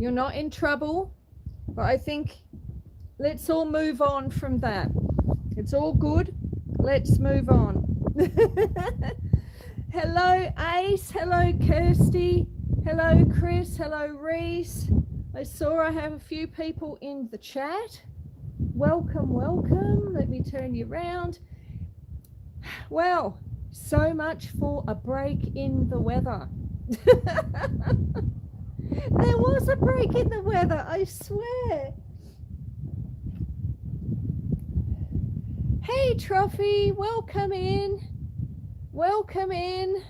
You're not in trouble. But I think let's all move on from that. It's all good. Let's move on. Hello, Ace. Hello, Kirsty. Hello, Chris. Hello, Reese. I saw I have a few people in the chat. Welcome, welcome. Let me turn you around. Well, so much for a break in the weather. There was a break in the weather, I swear. Hey, Trophy, welcome in. Welcome in.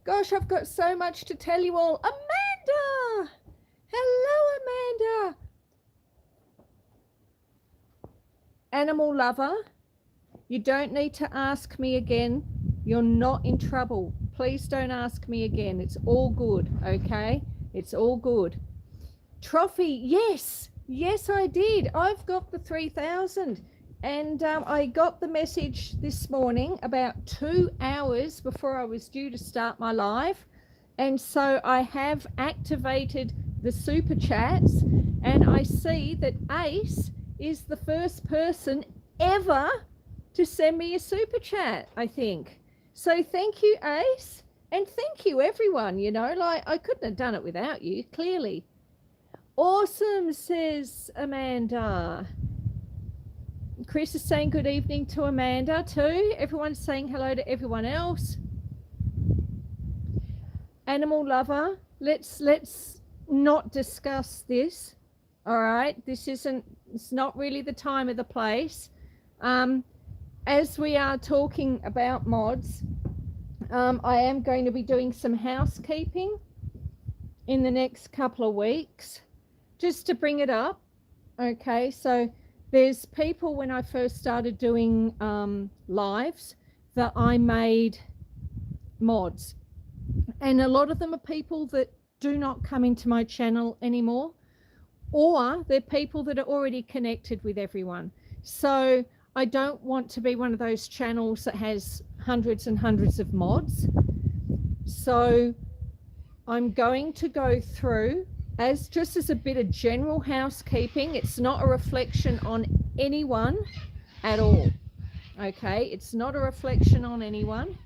Gosh, I've got so much to tell you all. Amanda! Hello, Amanda. Animal lover, you don't need to ask me again. You're not in trouble. Please don't ask me again. It's all good, okay? It's all good. Trophy, yes. Yes, I did. I've got the 3,000. And I got the message this morning about 2 hours before I was due to start my live. And so I have activated the super chats. And I see that Ace is the first person ever to send me a super chat, I think. So thank you, Ace, and thank you, everyone. You know, like, I couldn't have done it without you, clearly. Awesome, says Amanda. Chris is saying good evening to Amanda too. Everyone's saying hello to everyone else. Animal lover, let's not discuss this. All right, it's not really the time or the place. As we are talking about mods, I am going to be doing some housekeeping in the next couple of weeks, just to bring it up. Okay, so there's people, when I first started doing lives, that I made mods. And a lot of them are people that do not come into my channel anymore, or they're people that are already connected with everyone. So I don't want to be one of those channels that has hundreds and hundreds of mods. So I'm going to go through just as a bit of general housekeeping. It's not a reflection on anyone at all. Okay, it's not a reflection on anyone.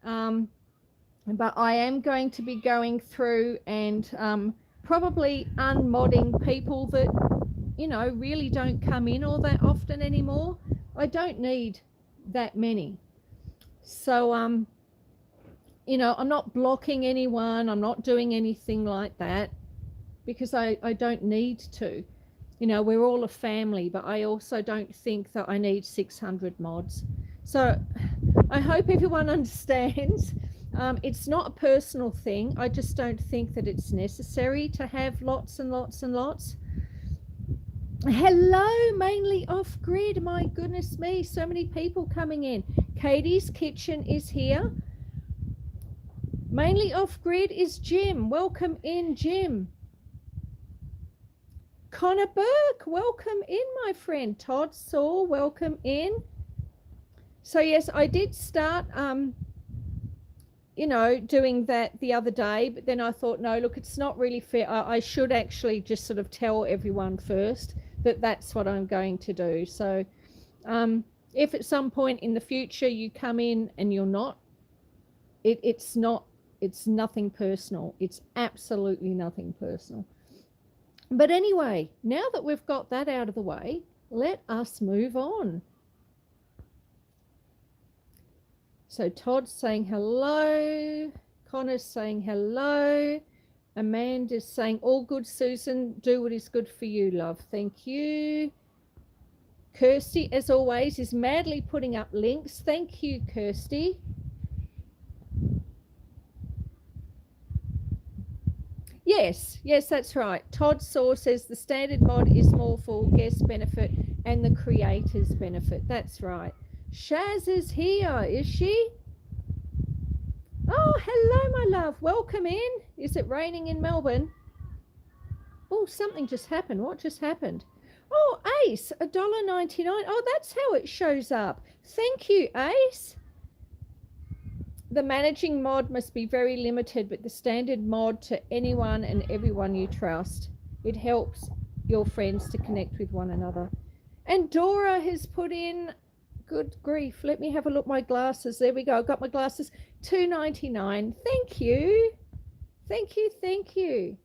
But I am going to be going through and probably unmodding people that, you know, really don't come in all that often anymore. I don't need that many. So, you know, I'm not blocking anyone. I'm not doing anything like that because I don't need to. You know, we're all a family, but I also don't think that I need 600 mods. So I hope everyone understands. It's not a personal thing. I just don't think that it's necessary to have lots and lots and lots. Hello, mainly off grid. My goodness me, so many people coming in. Katie's Kitchen is here. Mainly off grid is Jim. Welcome in, Jim. Connor Burke, welcome in, my friend. Todd Saul, welcome in. So yes, I did start you know, doing that the other day, but then I thought, no, look, it's not really fair. I should actually just sort of tell everyone first that that's what I'm going to do. So if at some point in the future you come in and you're not, it's nothing personal. It's absolutely nothing personal. But anyway, now that we've got that out of the way, let us move on. So Todd's saying hello. Connor's saying hello. Amanda's saying, all good, Susan. Do what is good for you, love. Thank you. Kirsty, as always, is madly putting up links. Thank you, Kirsty. Yes, that's right. Todd Saw says the standard mod is more for guest benefit and the creator's benefit. That's right. Shaz is here, is she? Oh, hello, my love. Welcome in. Is it raining in Melbourne? Oh, something just happened. What just happened? Oh, Ace, $1.99. Oh, that's how it shows up. Thank you, Ace. The managing mod must be very limited, but the standard mod to anyone and everyone you trust. It helps your friends to connect with one another. And Dora has put in, good grief, let me have a look at my glasses. There we go. I've got my glasses. $2.99. Thank you. Thank you. Thank you.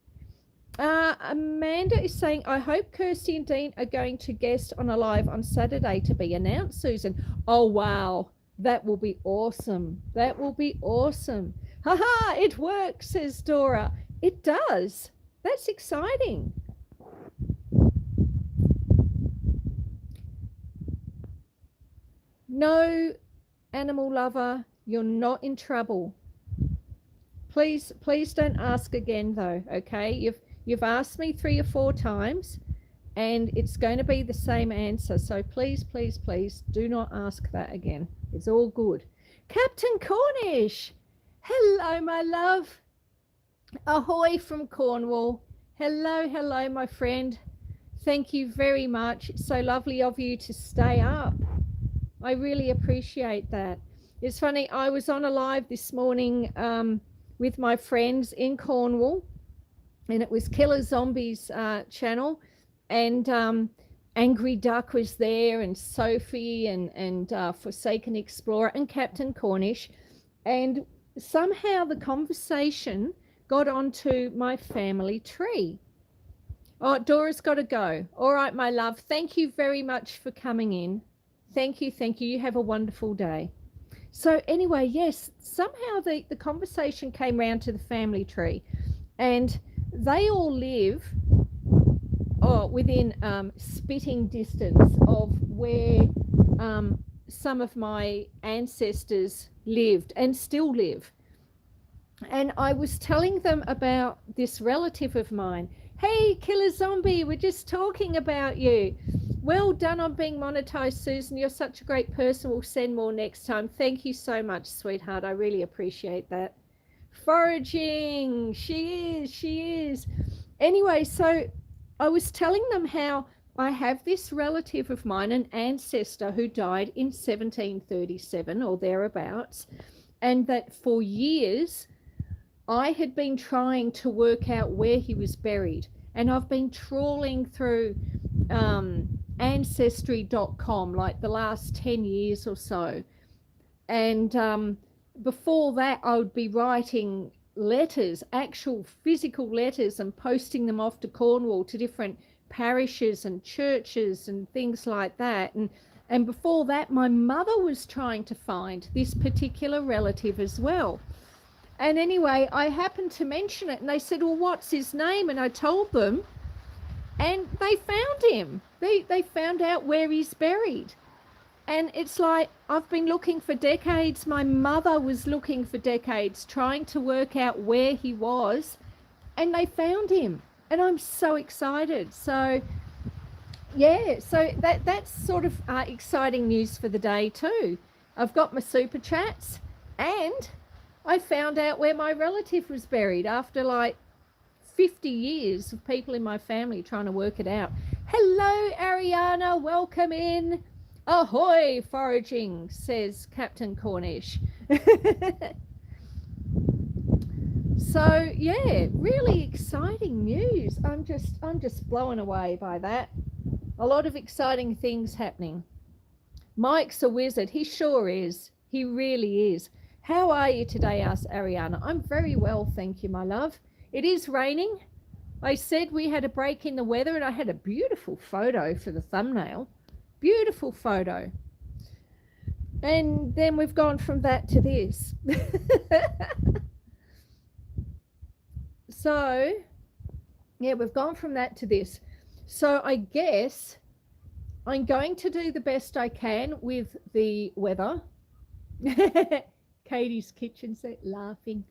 Amanda is saying, I hope Kirsty and Dean are going to guest on a live on Saturday to be announced, Susan. Oh, wow. That will be awesome. That will be awesome. Haha, it works, says Dora. It does. That's exciting. No, animal lover, you're not in trouble. Please don't ask again, though, okay? You've asked me 3 or 4 times, and it's going to be the same answer. So please do not ask that again. It's all good. Captain Cornish, hello, my love. Ahoy from Cornwall. Hello, my friend. Thank you very much. It's so lovely of you to stay up. I really appreciate that. It's funny, I was on a live this morning with my friends in Cornwall, and it was Killer Zombies channel, and Angry Duck was there, and Sophie, and Forsaken Explorer, and Captain Cornish, and somehow the conversation got onto my family tree. Oh, Dora's got to go. All right, my love. Thank you very much for coming in. Thank you. You have a wonderful day. So anyway, yes, somehow the conversation came round to the family tree, and they all live within spitting distance of where some of my ancestors lived and still live. And I was telling them about this relative of mine. Hey, Killer Zombie, we're just talking about you. Well done on being monetized, Susan. You're such a great person. We'll send more next time. Thank you so much, sweetheart. I really appreciate that. Foraging. She is. Anyway, so I was telling them how I have this relative of mine, an ancestor who died in 1737 or thereabouts, and that for years I had been trying to work out where he was buried, and I've been trawling through ancestry.com like the last 10 years or so, and before that I would be writing letters, actual physical letters, and posting them off to Cornwall to different parishes and churches and things like that, and before that my mother was trying to find this particular relative as well. And anyway, I happened to mention it, and they said, well, what's his name? And I told them, and they found him. They found out where he's buried. And it's like, I've been looking for decades. My mother was looking for decades, trying to work out where he was, and they found him. And I'm so excited. So, yeah, so that's sort of exciting news for the day too. I've got my super chats, and I found out where my relative was buried after like 50 years of people in my family trying to work it out. Hello, Ariana. Welcome in. Ahoy, foraging, says Captain Cornish. So, yeah, really exciting news. I'm just blown away by that. A lot of exciting things happening. Mike's a wizard. He sure is. He really is. How are you today, asked Ariana. I'm very well, thank you, my love. It is raining. I said we had a break in the weather, and I had a beautiful photo for the thumbnail. Beautiful photo. And then we've gone from that to this. So, yeah, we've gone from that to this. So I guess I'm going to do the best I can with the weather. Katie's kitchen set laughing.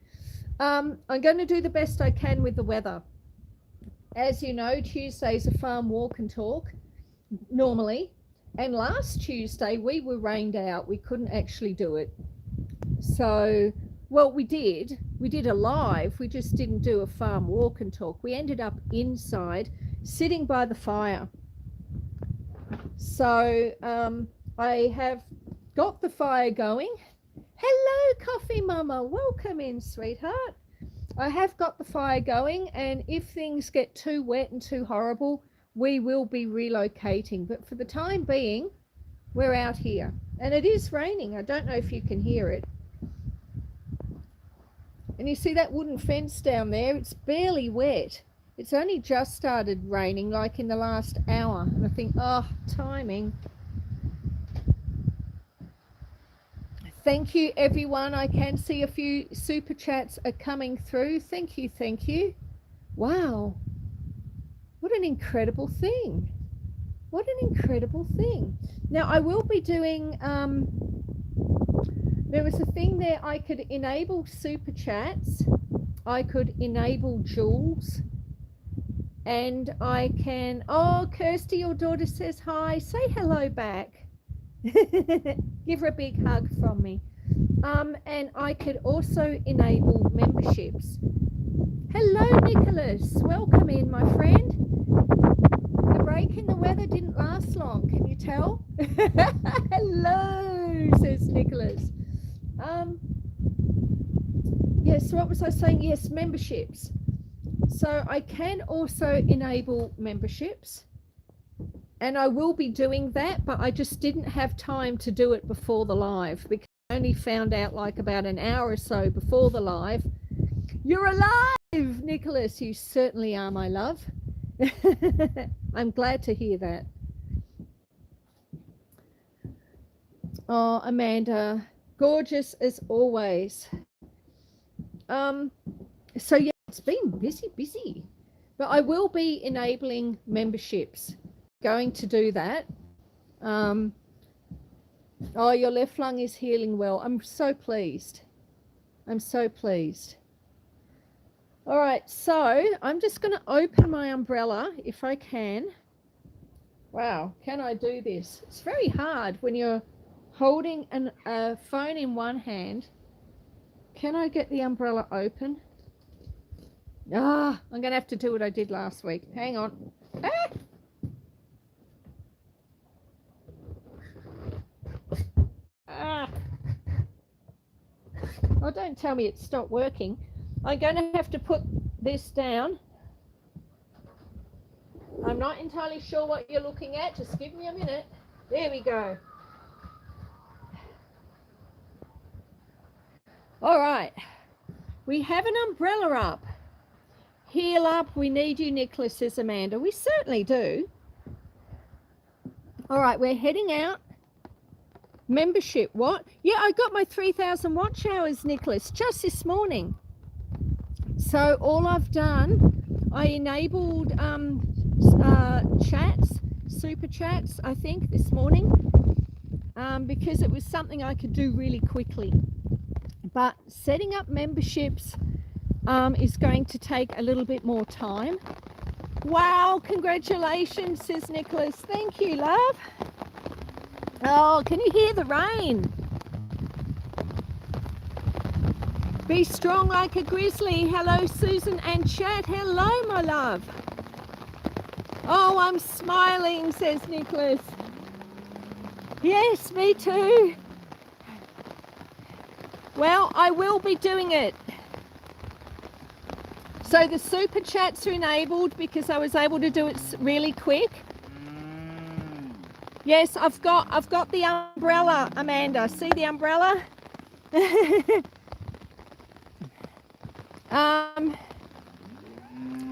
I'm going to do the best I can with the weather. As you know, Tuesday's a farm walk and talk normally, and last Tuesday we were rained out. We couldn't actually do it. So, well, we did a live, we just didn't do a farm walk and talk. We ended up inside sitting by the fire. So I have got the fire going, Hello, Coffee Mama. Welcome in, sweetheart. I have got the fire going, and if things get too wet and too horrible, we will be relocating. But for the time being, we're out here. And it is raining. I don't know if you can hear it. And you see that wooden fence down there? It's barely wet. It's only just started raining, like in the last hour. And I think, oh, timing. Thank you, everyone. I can see a few super chats are coming through. Thank you, thank you. Wow. What an incredible thing. What an incredible thing. Now, I will be doing, there was a thing there, I could enable super chats. I could enable jewels. And I can, oh, Kirsty, your daughter says hi. Say hello back. Give her a big hug from me. And I could also enable memberships. Hello, Nicholas. Welcome in, my friend. The break in the weather didn't last long. Can you tell? Hello, says Nicholas. Yes, what was I saying? Yes, memberships. So I can also enable memberships. And I will be doing that, but I just didn't have time to do it before the live because I only found out like about an hour or so before the live. You're alive, Nicholas. You certainly are, my love. I'm glad to hear that. Oh, Amanda, gorgeous as always. So yeah, it's been busy. But I will be enabling memberships. Going to do that. Oh, your left lung is healing well. I'm so pleased. I'm so pleased. All right, so I'm just going to open my umbrella if I can. Wow, can I do this? It's very hard when you're holding a phone in one hand. Can I get the umbrella open? I'm going to have to do what I did last week. Hang on. Ah! Oh, don't tell me it stopped working. I'm going to have to put this down. I'm not entirely sure what you're looking at. Just give me a minute. There we go. All right. We have an umbrella up. Heal up. We need you, Nicholas, says Amanda. We certainly do. All right, we're heading out. Membership, what? Yeah, I got my 3,000 watch hours, Nicholas, just this morning. So all I've done, I enabled chats, super chats, I think, this morning, because it was something I could do really quickly. But setting up memberships is going to take a little bit more time. Wow, congratulations, says Nicholas. Thank you, love. Oh, can you hear the rain? Be strong like a grizzly. Hello, Susan and chat. Hello, my love. Oh, I'm smiling, says Nicholas. Yes, me too. Well, I will be doing it. So the super chats are enabled because I was able to do it really quick. Yes, I've got the umbrella, Amanda. See the umbrella?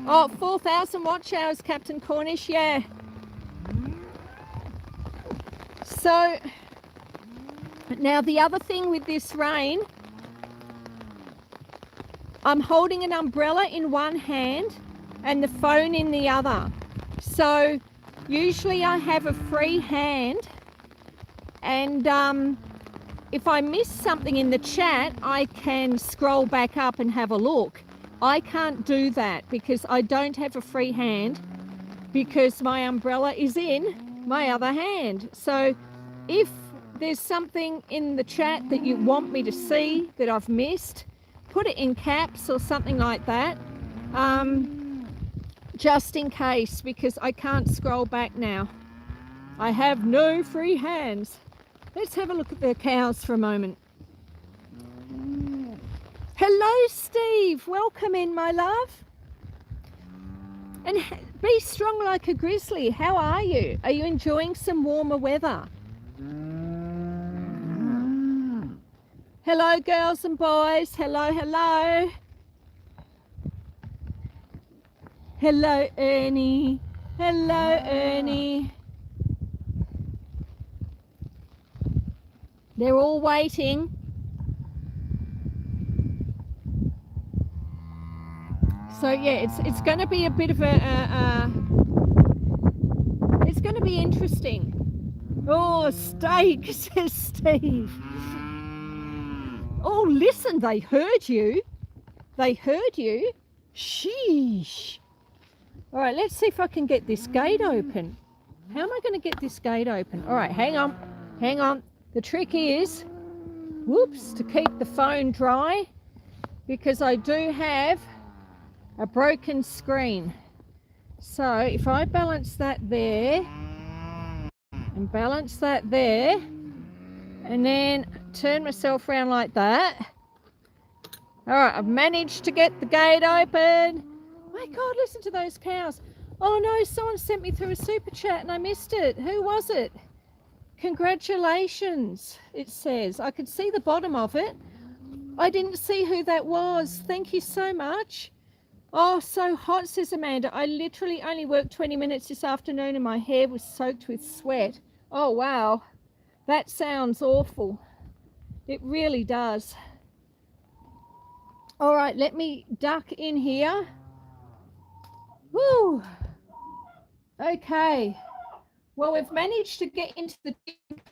Oh, 4,000 watch hours, Captain Cornish. Yeah. So now the other thing with this rain, I'm holding an umbrella in one hand and the phone in the other. So usually I have a free hand, and if I miss something in the chat, I can scroll back up and have a look. I can't do that because I don't have a free hand because my umbrella is in my other hand. So if there's something in the chat that you want me to see that I've missed, put it in caps or something like that. Just in case, because I can't scroll back now. I have no free hands. Let's have a look at the cows for a moment. Hello, Steve. Welcome in, my love. And be strong like a grizzly. How are you? Are you enjoying some warmer weather? Hello, girls and boys. Hello, hello. Hello, Ernie. Hello, Ernie. They're all waiting. So yeah, it's going to be a bit of it's going to be interesting. Oh, steak, says Steve. Oh, listen, they heard you. They heard you. Sheesh. All right, let's see if I can get this gate open. How am I going to get this gate open? All right, hang on. Hang on. The trick is, whoops, to keep the phone dry, because I do have a broken screen. So if I balance that there and balance that there and then turn myself around like that. All right, I've managed to get the gate open. My God, listen to those cows. Oh no, someone sent me through a super chat and I missed it. Who was it? Congratulations, it says. I could see the bottom of it. I didn't see who that was. Thank you so much. Oh, so hot, says Amanda. I literally only worked 20 minutes this afternoon and my hair was soaked with sweat. Oh, wow. That sounds awful. It really does. All right, let me duck in here. Woo. Okay. Well, we've managed to get into the...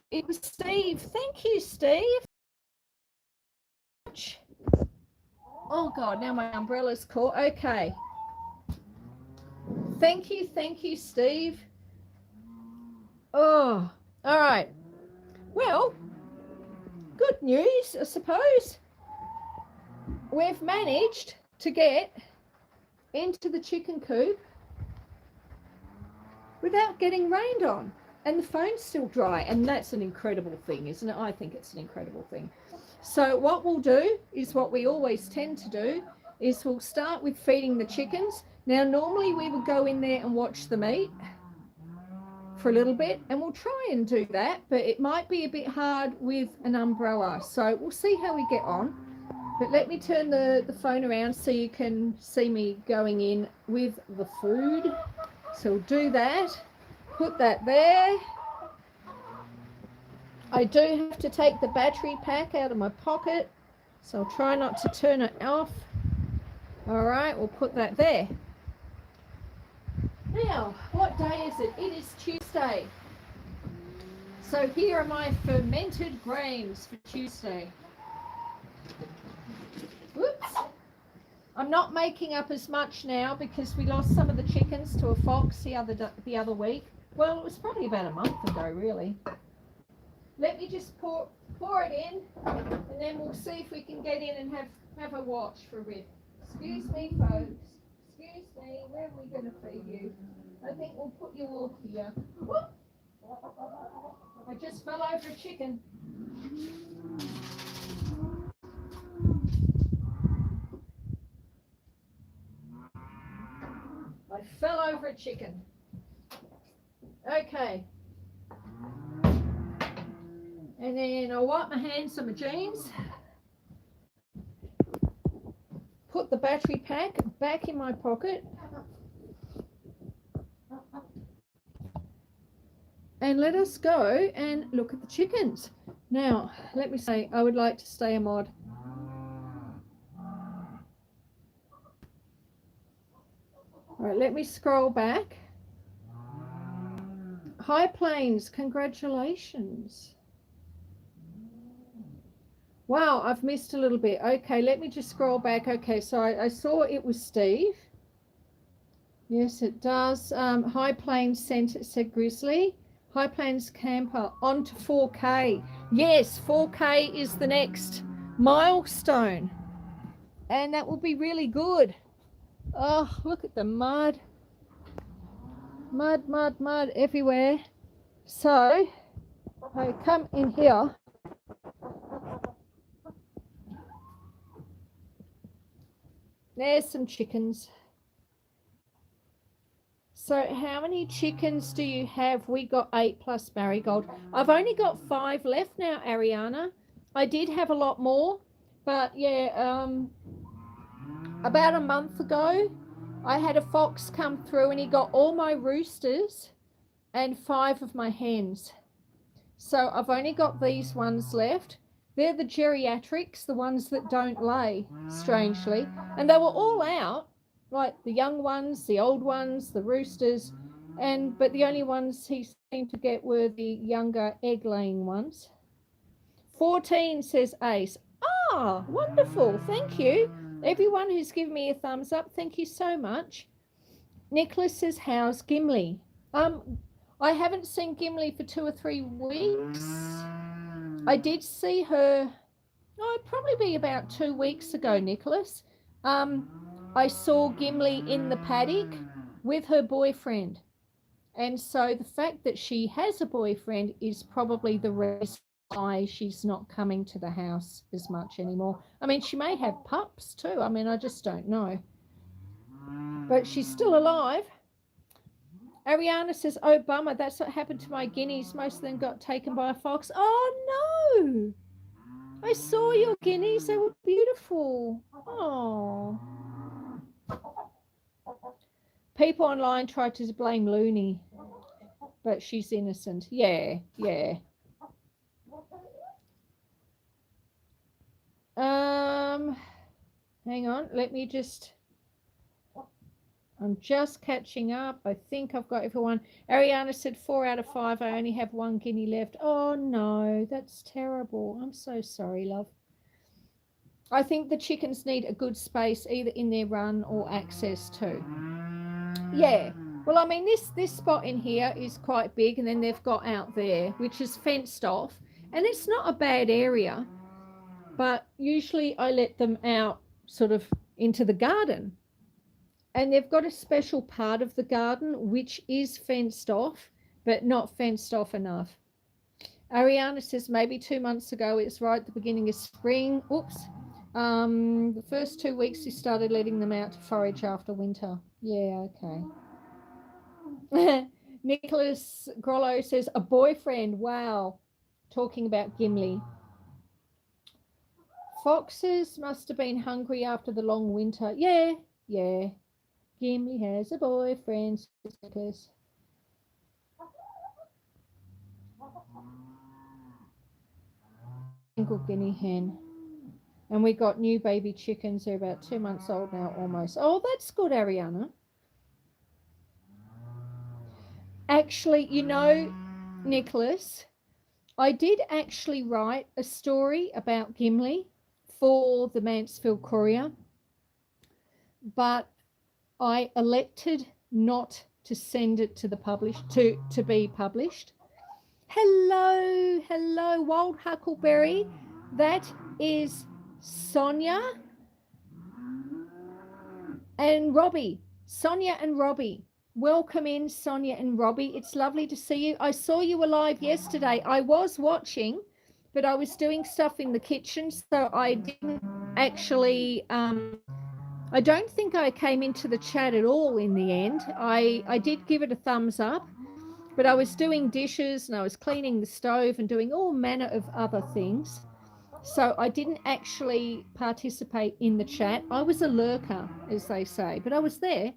It was Steve. Thank you, Steve. Oh, God, now my umbrella's caught. Okay. Thank you, Steve. Oh, all right. Well, good news, I suppose. We've managed to get into the chicken coop without getting rained on, and the phone's still dry, and that's an incredible thing, isn't it? I think it's an incredible thing. So what we'll do is what we always tend to do is we'll start with feeding the chickens. Now normally we would go in there and watch them eat for a little bit, and we'll try and do that, but it might be a bit hard with an umbrella, so we'll see how we get on. But let me turn the phone around so you can see me going in with the food. So we'll do that, put that there. I do have to take the battery pack out of my pocket, so I'll try not to turn it off. All right, we'll put that there. Now, what day is it? It is Tuesday. So here are my fermented grains for Tuesday. Whoops. I'm not making up as much now because we lost some of the chickens to a fox the other week. Well, it was probably about a month ago, really. Let me just pour it in, and then we'll see if we can get in and have a watch for a bit. Excuse me, folks. Excuse me. Where are we going to feed you? I think we'll put you all here. Whoop. I just fell over a chicken. I fell over a chicken. Okay. And then I'll wipe my hands on my jeans. Put the battery pack back in my pocket. And let us go and look at the chickens. Now, let me say, I would like to stay a mod. All right, let me scroll back. High Plains, congratulations. Wow, I've missed a little bit. Okay, let me just scroll back. Okay, so I saw it was Steve. Yes, it does. High Plains said Grizzly. High Plains Camper on to 4K. Yes, 4K is the next milestone. And that will be really good. Oh, look at the mud. Mud, mud, mud everywhere. So, I come in here. There's some chickens. So how many chickens do you have? We got 8 plus Marigold. I've only got 5 left now, Ariana. I did have a lot more, but yeah, about a month ago, I had a fox come through and he got all my roosters and 5 of my hens. So I've only got these ones left. They're the geriatrics, the ones that don't lay, strangely. And they were all out, like the young ones, the old ones, the roosters, but the only ones he seemed to get were the younger egg-laying ones. 14 says Ace. Ah, wonderful. Thank you. Everyone who's given me a thumbs up, thank you so much. Nicholas says, how's Gimli? I haven't seen Gimli for 2 or 3 weeks. I did see her, it'd probably be about 2 weeks ago, Nicholas. I saw Gimli in the paddock with her boyfriend. And so the fact that she has a boyfriend is probably the reason why she's not coming to the house as much anymore. I mean, she may have pups too. I mean, I just don't know. But she's still alive. Ariana says, oh, bummer, that's what happened to my guineas. Most of them got taken by a fox. Oh, no. I saw your guineas. They were beautiful. Oh. People online tried to blame Looney, but she's innocent. Yeah, yeah. Hang on. I'm just catching up. I think I've got everyone. Ariana said 4 out of 5. I only have 1 guinea left. Oh, no, that's terrible. I'm so sorry, love. I think the chickens need a good space either in their run or access to. Yeah. Well, I mean, this spot in here is quite big, and then they've got out there, which is fenced off. And it's not a bad area, but usually I let them out sort of into the garden. And they've got a special part of the garden which is fenced off, but not fenced off enough. Ariana says maybe 2 months ago, it's right at the beginning of spring. Oops. The first 2 weeks, he started letting them out to forage after winter. Yeah, okay. Nicholas Grollo says, a boyfriend. Wow. Talking about Gimli. Foxes must have been hungry after the long winter. Yeah, yeah. Gimli has a boyfriend. Single guinea hen. And we got new baby chickens. They're about 2 months old now, almost. Oh, that's good, Ariana. Actually, you know, Nicholas, I did actually write a story about Gimli for the Mansfield Courier, but I elected not to send it to the to be published. Hello, Wild Huckleberry. That is Sonia and Robbie. Sonia and Robbie. Welcome in, Sonia and Robbie. It's lovely to see you. I saw you were live yesterday. I was watching, but I was doing stuff in the kitchen, so I didn't actually I don't think I came into the chat at all in the end. I did give it a thumbs up, but I was doing dishes and I was cleaning the stove and doing all manner of other things. So I didn't actually participate in the chat. I was a lurker, as they say, but I was there.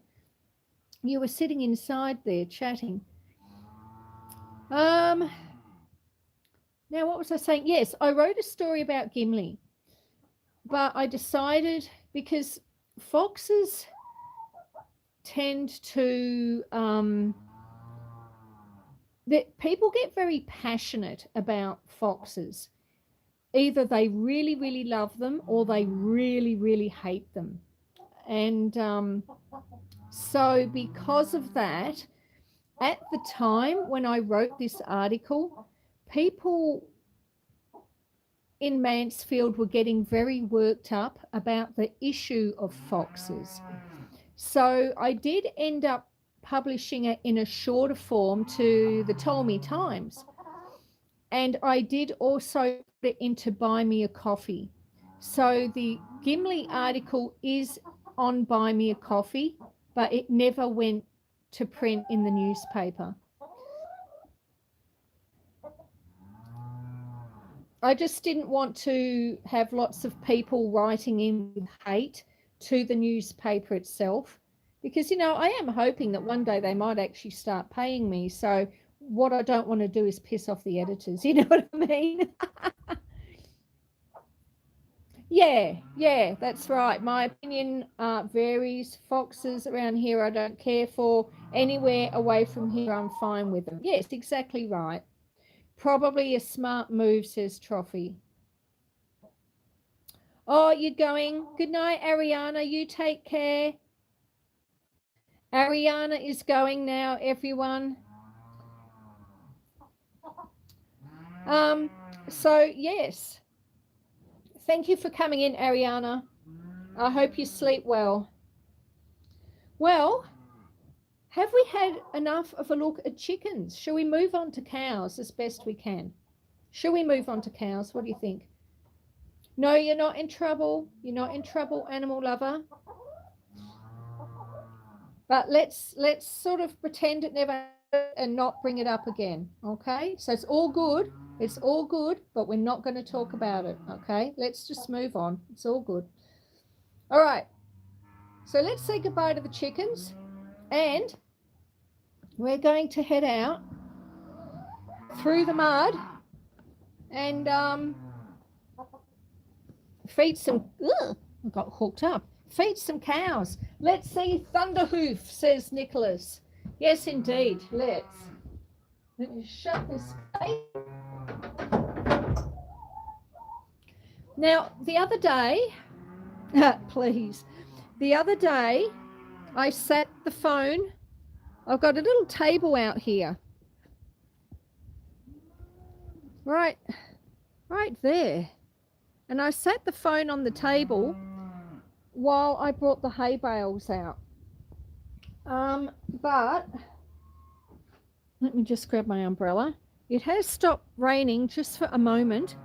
You were sitting inside there chatting. Now, what was I saying? Yes, I wrote a story about Gimli, but I decided because foxes tend to that people get very passionate about foxes. Either they really, really love them or they really, really hate them. And so because of that, at the time when I wrote this article, people in Mansfield were getting very worked up about the issue of foxes. So I did end up publishing it in a shorter form to the Ptolemy Times. And I did also put it into Buy Me a Coffee. So the Gimli article is on Buy Me a Coffee, but it never went to print in the newspaper. I just didn't want to have lots of people writing in with hate to the newspaper itself, because, you know, I am hoping that one day they might actually start paying me. So what I don't want to do is piss off the editors. You know what I mean? Yeah, that's right. My opinion varies. Foxes around here I don't care for. Anywhere away from here I'm fine with them. Yes, exactly right. Probably a smart move, says Trophy. Oh, you're going. Good night, Ariana. You take care. Ariana is going now, everyone. So, yes. Thank you for coming in, Ariana. I hope you sleep well. Well, have we had enough of a look at chickens? Shall we move on to cows as best we can? Shall we move on to cows? What do you think? No, you're not in trouble. You're not in trouble, animal lover. But let's sort of pretend it never happened and not bring it up again. Okay? So it's all good. It's all good, but we're not going to talk about it. Okay? Let's just move on. It's all good. All right. So let's say goodbye to the chickens, and we're going to head out through the mud and feed some. Ugh, I got hooked up. Feed some cows. Let's see Thunderhoof, says Nicholas. Yes, indeed. Let me shut this gate. Now, the other day, please, the other day, I sat the phone. I've got a little table out here. Right there. And I sat the phone on the table while I brought the hay bales out. But let me just grab my umbrella. It has stopped raining just for a moment.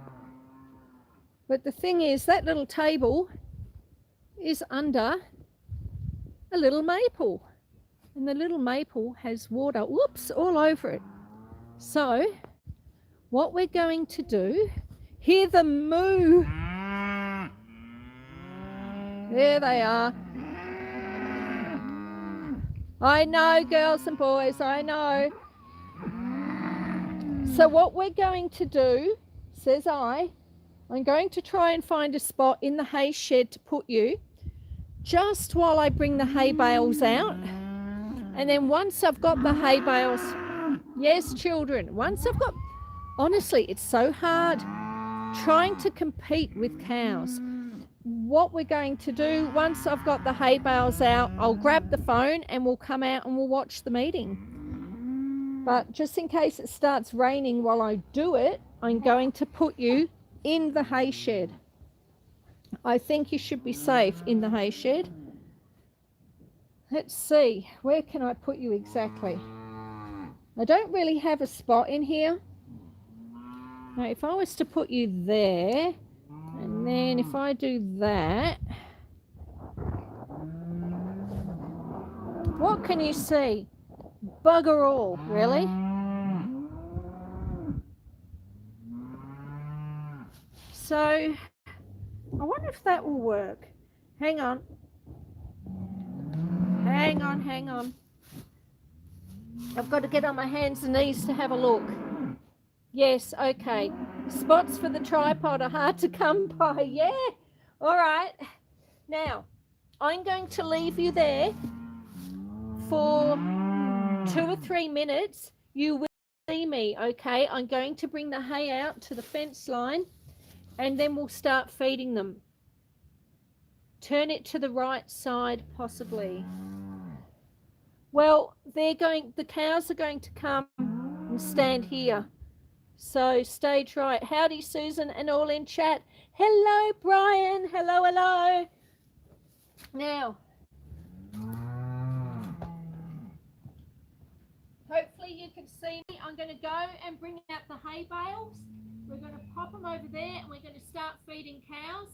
But the thing is, that little table is under a little maple. And the little maple has water, whoops, all over it. So what we're going to do, hear them moo. There they are. I know, girls and boys, I know. So what we're going to do, says I'm going to try and find a spot in the hay shed to put you just while I bring the hay bales out. And then once I've got the hay bales, yes, children, once I've got, honestly, it's so hard trying to compete with cows. What we're going to do, once I've got the hay bales out, I'll grab the phone and we'll come out and we'll watch the meeting. But just in case it starts raining while I do it, I'm going to put you in the hay shed. I think you should be safe in the hay shed. Let's see, where can I put you exactly? I don't really have a spot in here. Now, if I was to put you there, and then if I do that, what can you see? Bugger all, really? So, I wonder if that will work. Hang on. Hang on. I've got to get on my hands and knees to have a look. Yes, okay. Spots for the tripod are hard to come by. Yeah. All right. Now, I'm going to leave you there for 2 or 3 minutes. You will see me, okay? I'm going to bring the hay out to the fence line and then we'll start feeding them. Turn it to the right side, possibly. Well, the cows are going to come and stand here. So stage right. Howdy, Susan, and all in chat. Hello, Brian. Hello. Now, hopefully you can see me. I'm going to go and bring out the hay bales. We're going to pop them over there and we're going to start feeding cows.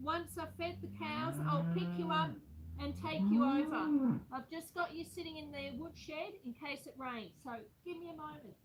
Once I've fed the cows, I'll pick you up and take you over. I've just got you sitting in the woodshed in case it rains. So give me a moment.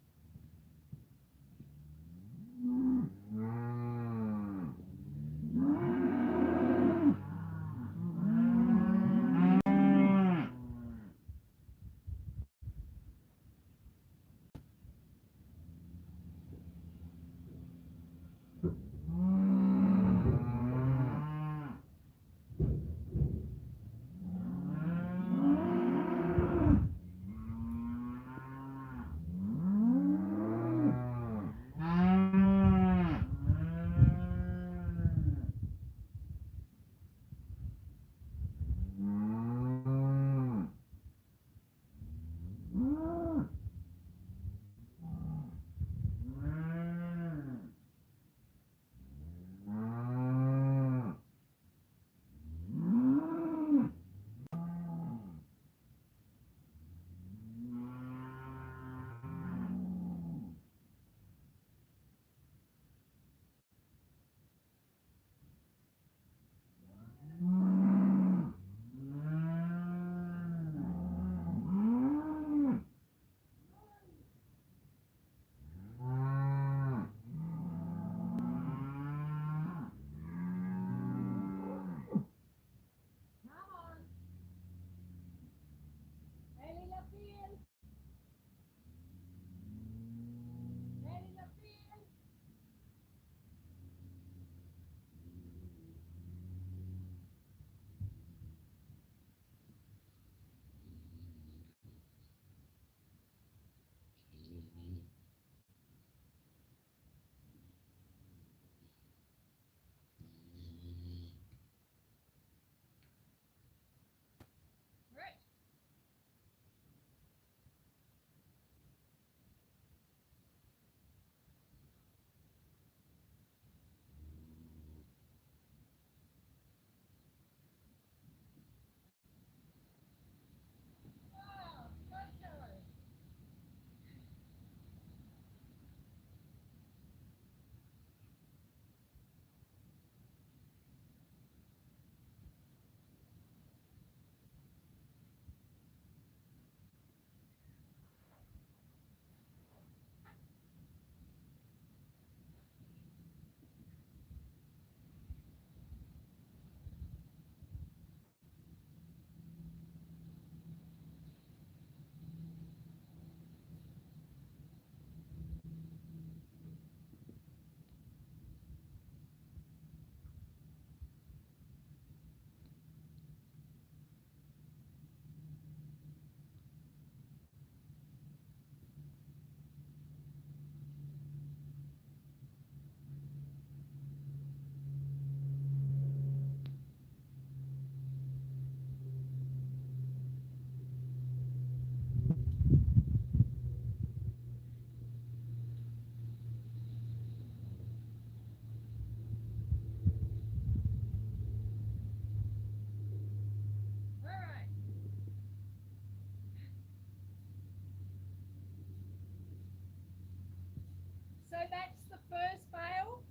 So that's the first bale.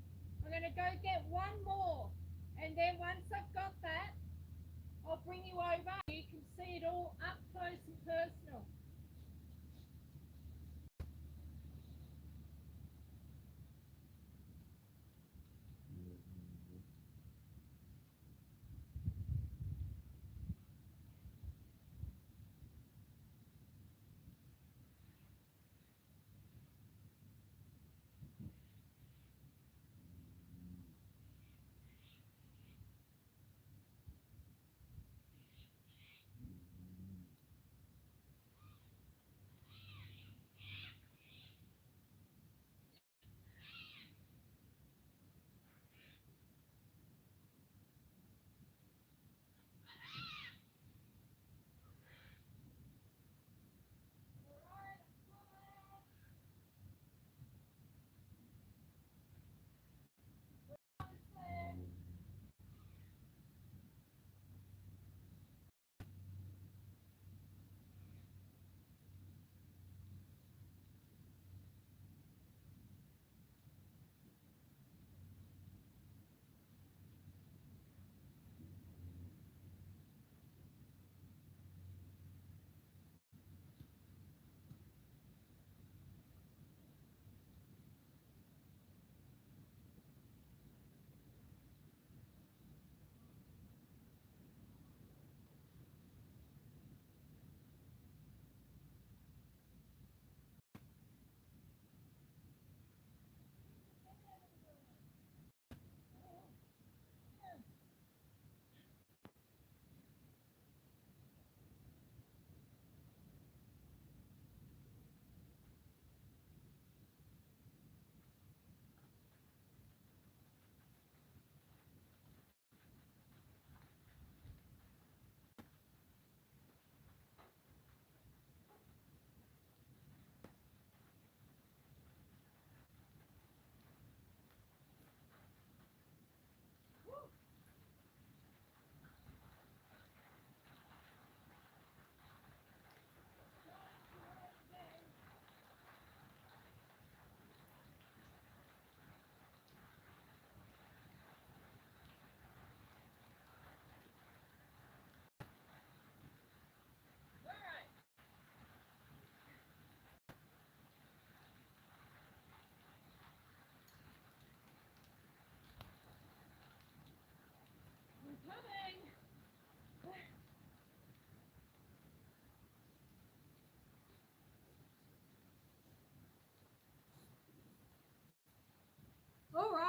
I'm going to go get one more, and then once I've got that, I'll bring you over. You can see it all up close and personal.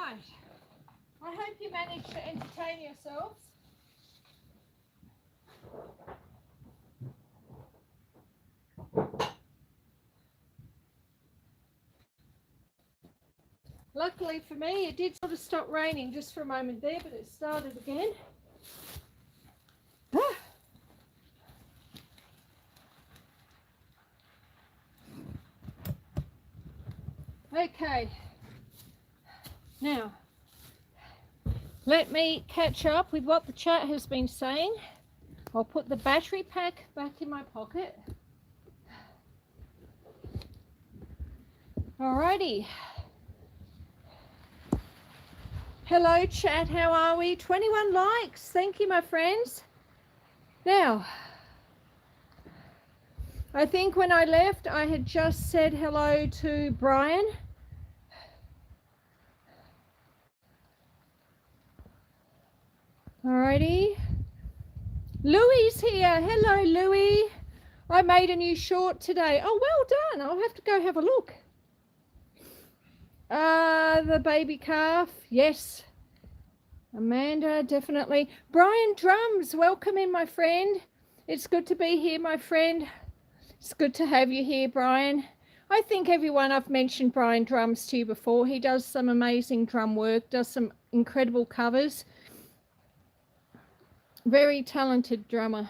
right. I hope you managed to entertain yourselves. Luckily for me, it did sort of stop raining just for a moment there, but it started again. Okay, now let me catch up with what the chat has been saying. I'll put the battery pack back in my pocket. Alrighty. Hello chat, how are we? 21 likes, thank you my friends. Now, I think when I left I had just said hello to Brian. Alrighty. Louie's here. Hello, Louie. I made a new short today. Oh, well done. I'll have to go have a look. The baby calf. Yes. Amanda, definitely. Brian Drums, welcome in, my friend. It's good to be here, my friend. It's good to have you here, Brian. I think everyone, I've mentioned Brian Drums to you before. He does some amazing drum work, does some incredible covers. Very talented drummer.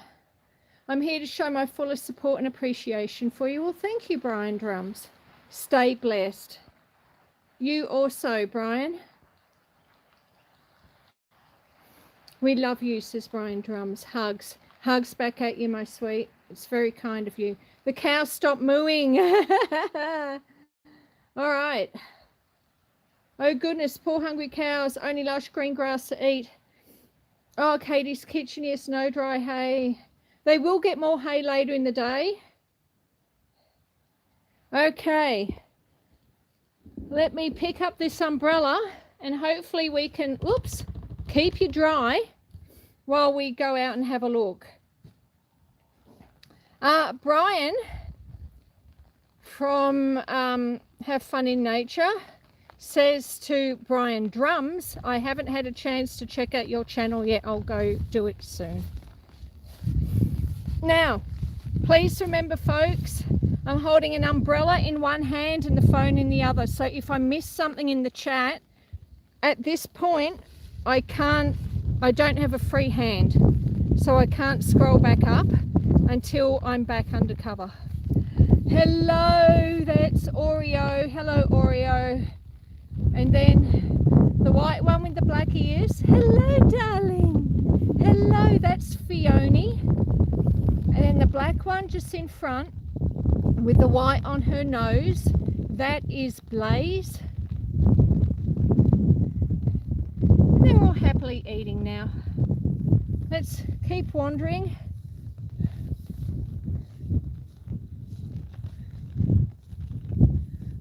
I'm here to show my fullest support and appreciation for you. Well, thank you, Brian Drums. Stay blessed. You also, Brian. We love you, says Brian Drums. Hugs. Hugs back at you, my sweet. It's very kind of you. The cows stop mooing. All right. Oh, goodness. Poor hungry cows. Only lush green grass to eat. Oh, Katie's kitchen, yes, no dry hay. They will get more hay later in the day. Okay. Let me pick up this umbrella and hopefully we can, oops, keep you dry while we go out and have a look. Brian from Have Fun in Nature says to Brian Drums, I haven't had a chance to check out your channel yet. I'll go do it soon. Now, please remember, folks, I'm holding an umbrella in one hand and the phone in the other. So if I miss something in the chat, at this point, I don't have a free hand. So I can't scroll back up until I'm back undercover. Hello, that's Oreo. Hello, Oreo. And then the white one with the black ears. Hello, darling. Hello, that's Fiona. And then the black one just in front with the white on her nose. That is Blaze. And they're all happily eating now. Let's keep wandering.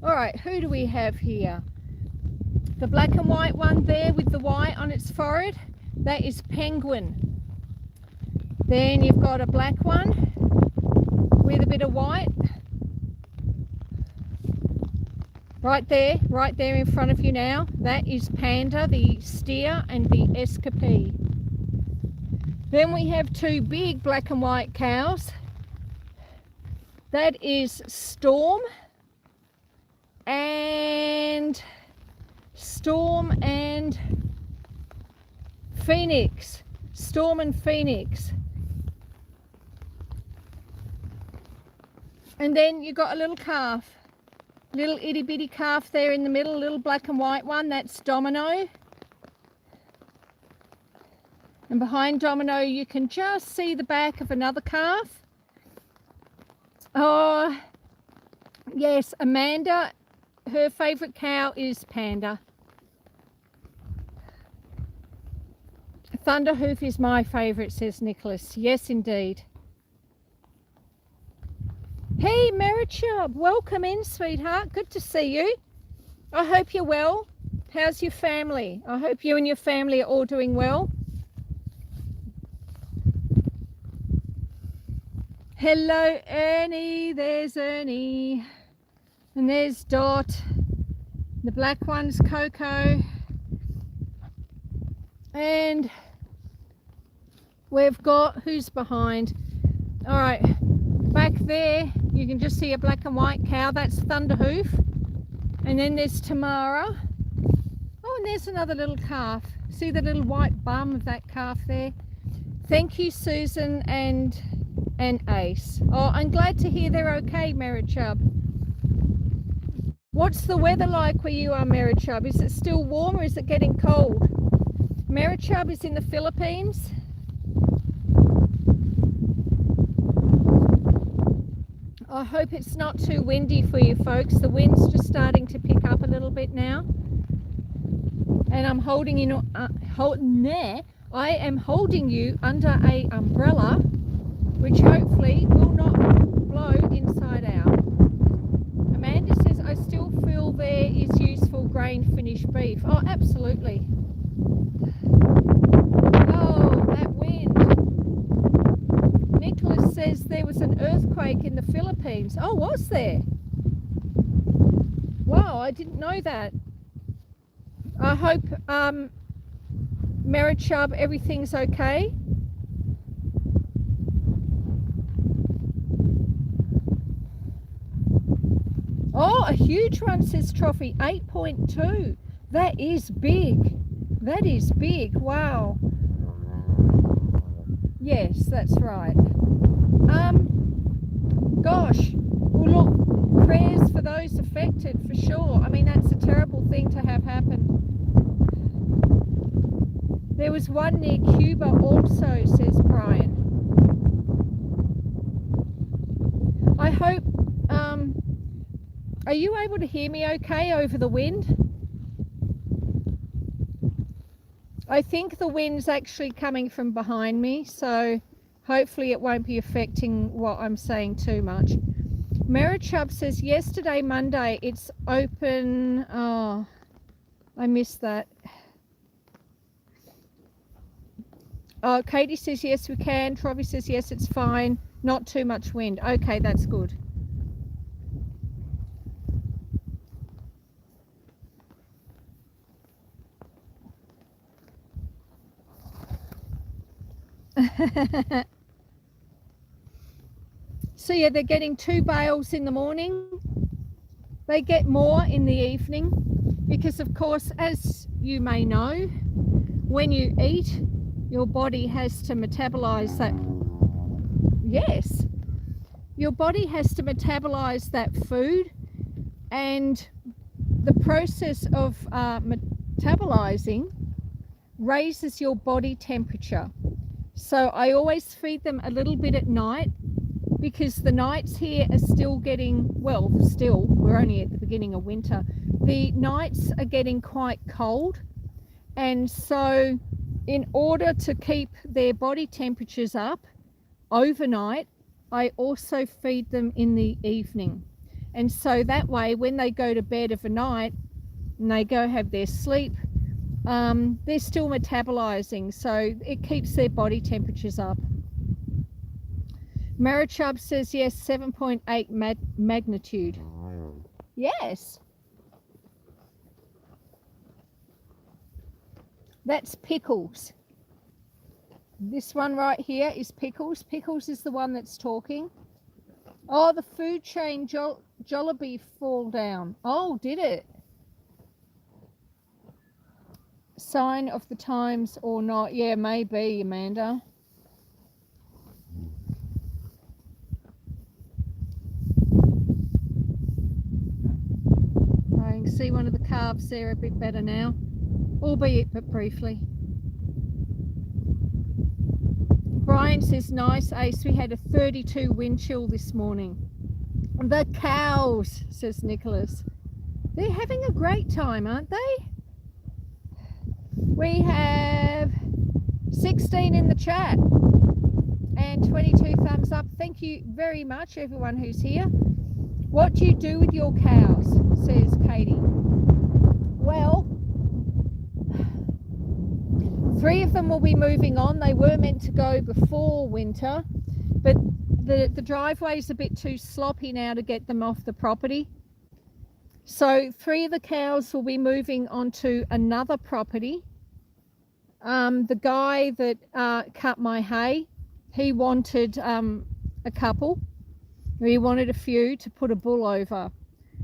All right, who do we have here? The black and white one there with the white on its forehead, that is Penguin. Then you've got a black one with a bit of white. Right there in front of you now, that is Panda, the steer, and the escapee. Then we have two big black and white cows. That is Storm and Phoenix. Storm and Phoenix. And then you got a little calf, little itty bitty calf there in the middle, little black and white one. That's Domino. And behind Domino you can just see the back of another calf. Oh yes, Amanda, her favourite cow is Panda. Thunderhoof is my favourite, says Nicholas. Yes, indeed. Hey, Marichub, welcome in, sweetheart. Good to see you. I hope you're well. How's your family? I hope you and your family are all doing well. Hello, Ernie. There's Ernie. And there's Dot. The black one's Coco. And we've got, who's behind? All right, back there, you can just see a black and white cow. That's Thunderhoof. And then there's Tamara. Oh, and there's another little calf. See the little white bum of that calf there? Thank you, Susan and Ace. Oh, I'm glad to hear they're okay, Marichub. What's the weather like where you are, Marichub? Is it still warm or is it getting cold? Marichub is in the Philippines. I hope it's not too windy for you folks. The wind's just starting to pick up a little bit now. And I'm holding you, I am holding you under a umbrella, which hopefully will not blow inside out. Amanda says, I still feel there is useful grain finished beef. Oh, absolutely. Oh, that wind. Nicholas says there was an earthquake in the Philippines. Oh, was there? Wow, I didn't know that. I hope, Marichub, everything's okay. Oh, a huge one, says Trophy, 8.2. That is big. That is big. Wow. Yes, that's right. Gosh, well, look, prayers for those affected for sure. I mean, that's a terrible thing to have happen. There was one near Cuba also, says Brian. I hope, are you able to hear me okay over the wind? I think the wind's actually coming from behind me, so hopefully it won't be affecting what I'm saying too much. Marichub says, yesterday, Monday, it's open. Oh, I missed that. Oh, Katie says, yes, we can. Trovy says, yes, it's fine. Not too much wind. Okay, that's good. So yeah, they're getting 2 bales in the morning. They get more in the evening because, of course, as you may know, when you eat, your body has to metabolize that. Yes, your body has to metabolize that food, and the process of metabolizing raises your body temperature. So I always feed them a little bit at night, because the nights here are still getting, well, still, we're only at the beginning of winter. The nights are getting quite cold. And so in order to keep their body temperatures up overnight, I also feed them in the evening. And so that way, when they go to bed of a night and they go have their sleep, they're still metabolizing. So it keeps their body temperatures up. Marichub says, yes, 7.8 magnitude. Yes. That's Pickles. This one right here is Pickles. Pickles is the one that's talking. Oh, the food chain Jollibee fall down. Oh, did it? Sign of the times or not? Yeah, maybe, Amanda. I can see one of the calves there a bit better now, albeit but briefly. Brian says, nice, Ace. We had a 32 wind chill this morning. The cows, says Nicholas. They're having a great time, aren't they? We have 16 in the chat and 22 thumbs up. Thank you very much, everyone who's here. What do you do with your cows, says Katie. Well, 3 of them will be moving on. They were meant to go before winter, but the driveway's a bit too sloppy now to get them off the property. So 3 of the cows will be moving onto another property. The guy that cut my hay, he wanted a couple. He wanted a few to put a bull over.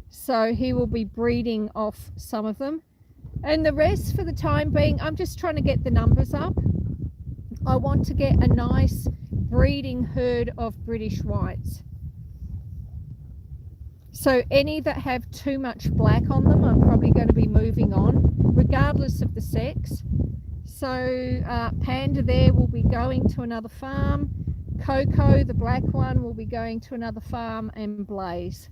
So he will be breeding off some of them. And the rest, for the time being, I'm just trying to get the numbers up. I want to get a nice breeding herd of British whites. So any that have too much black on them, I'm probably going to be moving on, regardless of the sex. So Panda there will be going to another farm. Coco, the black one, will be going to another farm, and Blaze.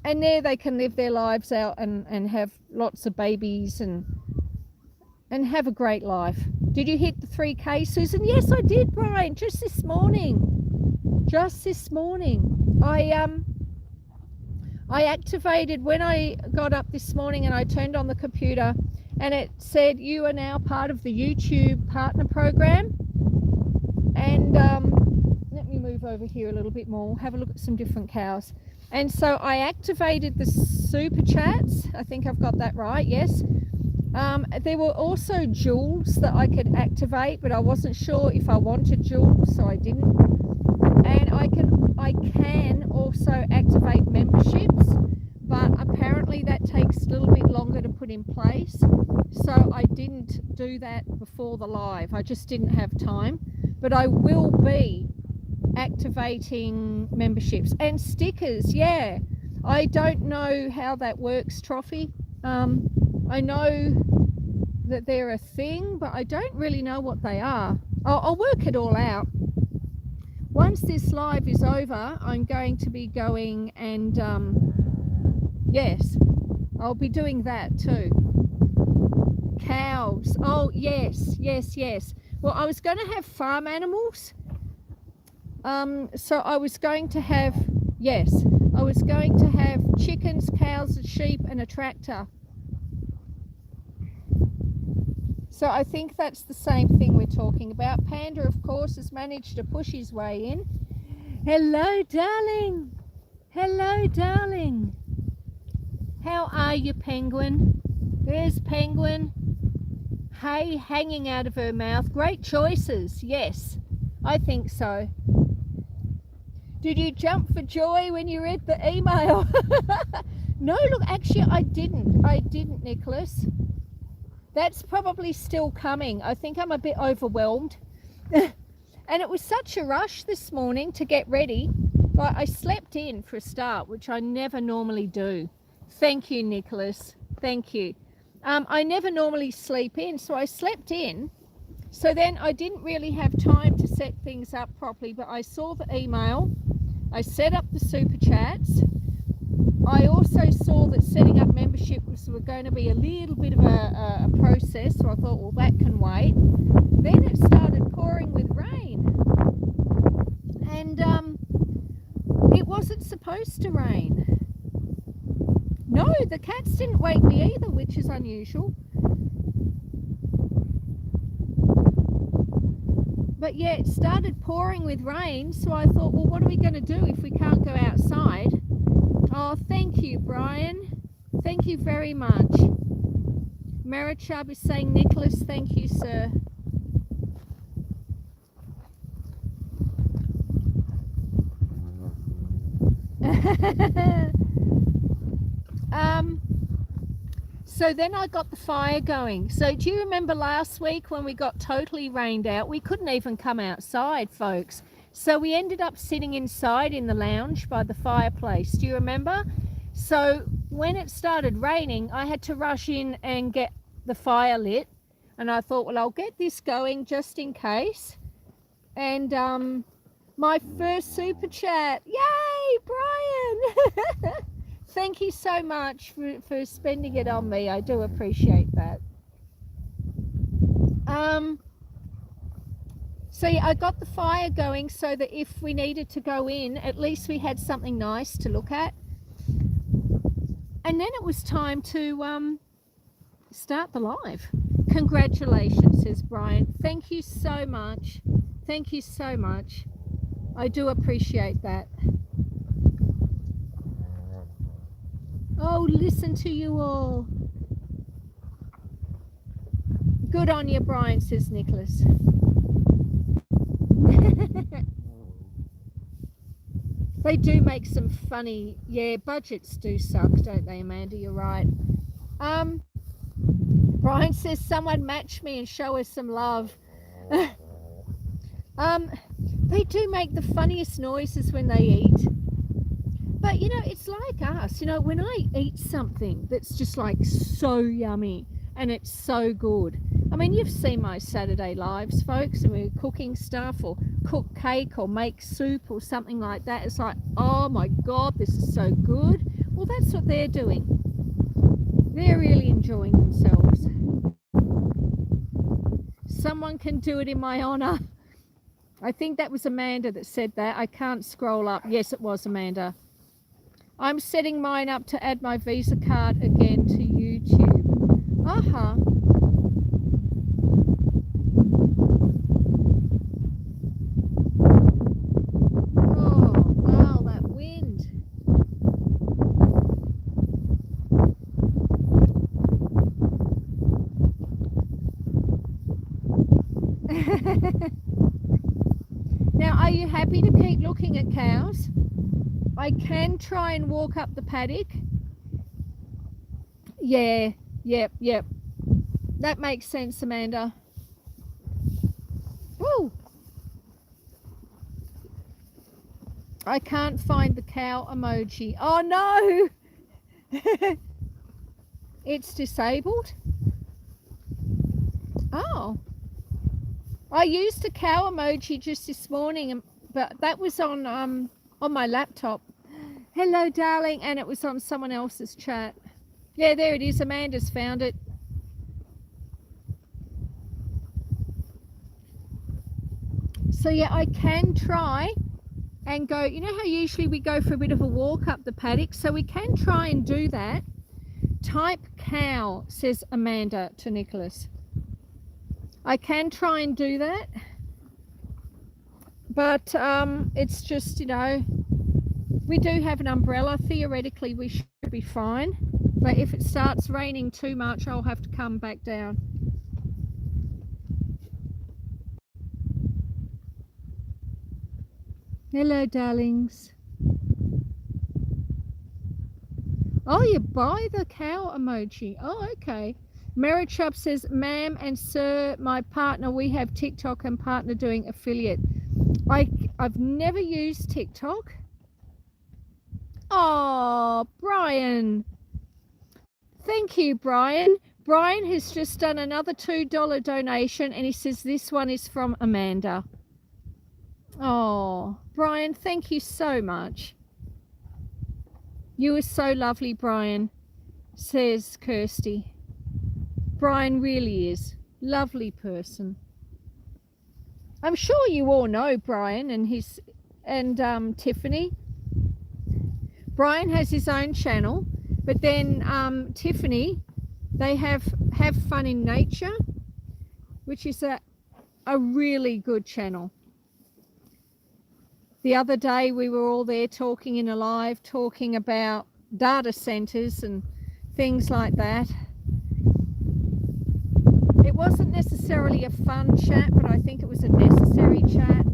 And there they can live their lives out and have lots of babies and have a great life. Did you hit the 3K, Susan? Yes, I did, Brian, just this morning. Just this morning. I activated, when I got up this morning and I turned on the computer, and it said you are now part of the YouTube partner program. And let me move over here a little bit more, have a look at some different cows. And so I activated the super chats. I think I've got that right, yes. There were also jewels that I could activate, but I wasn't sure if I wanted jewels, so I didn't. And I can also activate memberships, but apparently that takes a little bit longer to put in place. So I didn't do that before the live. I just didn't have time. But I will be activating memberships and stickers. Yeah, I don't know how that works, Trophy. I know that they're a thing, but I don't really know what they are. I'll work it all out. Once this live is over, I'm going to be going and yes, I'll be doing that too. Cows. Oh yes. Well, I was going to have farm animals. So I was going to have, yes, I was going to have chickens, cows, sheep, and a tractor. So I think that's the same thing we're talking about. Panda, of course, has managed to push his way in. Hello, darling. Hello, darling. How are you, Penguin? There's Penguin. Hay hanging out of her mouth. Great choices. Yes, I think so. Did you jump for joy when you read the email? No, look, actually I didn't, Nicholas. That's probably still coming. I think I'm a bit overwhelmed. And it was such a rush this morning to get ready. Like, I slept in for a start, which I never normally do. Thank you, Nicholas. Thank you. I never normally sleep in, so I slept in. So then I didn't really have time to set things up properly, but I saw the email. I set up the super chats. I also saw that setting up membership was going to be a little bit of a process, so I thought, well, that can wait. Then it started pouring with rain. And it wasn't supposed to rain. No, the cats didn't wake me either, which is unusual. But yeah, it started pouring with rain, so I thought, well, what are we going to do if we can't go outside? Oh, thank you, Brian. Thank you very much. Marichub is saying, Nicholas, thank you, sir. So then I got the fire going. So do you remember last week when we got totally rained out? We couldn't even come outside, folks. So we ended up sitting inside in the lounge by the fireplace. Do you remember? So when it started raining, I had to rush in and get the fire lit. And I thought, well, I'll get this going just in case. And my first super chat. Yay, Brian! Thank you so much for spending it on me. I do appreciate that. So yeah, I got the fire going so that if we needed to go in, at least we had something nice to look at. And then it was time to start the live. Congratulations, says Brian. Thank you so much. Thank you so much. I do appreciate that. Oh, listen to you all. Good on you, Brian, says Nicholas. They do make some funny, yeah, budgets do suck, don't they, Amanda? You're right. Brian says, someone match me and show us some love. They do make the funniest noises when they eat. But, you know, it's like us. You know, when I eat something that's just like so yummy and it's so good. I mean, you've seen my Saturday lives, folks, and we're cooking stuff or cook cake or make soup or something like that. It's like, oh my God, this is so good. Well, that's what they're doing. They're really enjoying themselves. Someone can do it in my honor. I think that was Amanda that said that. I can't scroll up. Yes, it was Amanda. I'm setting mine up to add my Visa card again to YouTube. Uh-huh. Oh, wow, that wind. Now, are you happy to keep looking at cows? I can try and walk up the paddock. Yeah, yep. That makes sense, Amanda. Woo! I can't find the cow emoji. Oh no! It's disabled? Oh. I used a cow emoji just this morning, but that was on my laptop. Hello, darling, and it was on someone else's chat. Yeah, there it is. Amanda's found it. So yeah, I can try and go, you know how usually we go for a bit of a walk up the paddock? So we can try and do that. Type cow, says Amanda to Nicholas. I can try and do that, but it's just, you know, we do have an umbrella. Theoretically, we should be fine, but if it starts raining too much, I'll have to come back down. Hello, darlings. Oh, you buy the cow emoji. Oh, okay. Marichup says, ma'am and sir, my partner, we have TikTok and partner doing affiliate. I've never used TikTok. Oh, Brian. Thank you, Brian. Brian has just done another $2 donation and he says this one is from Amanda. Oh, Brian, thank you so much. You are so lovely, Brian, says Kirsty. Brian really is lovely person. I'm sure you all know Brian and Tiffany. Brian has his own channel, but then Tiffany, they have fun in nature, which is a really good channel. The other day we were all there talking in a live, talking about data centers and things like that. It wasn't necessarily a fun chat, but I think it was a necessary chat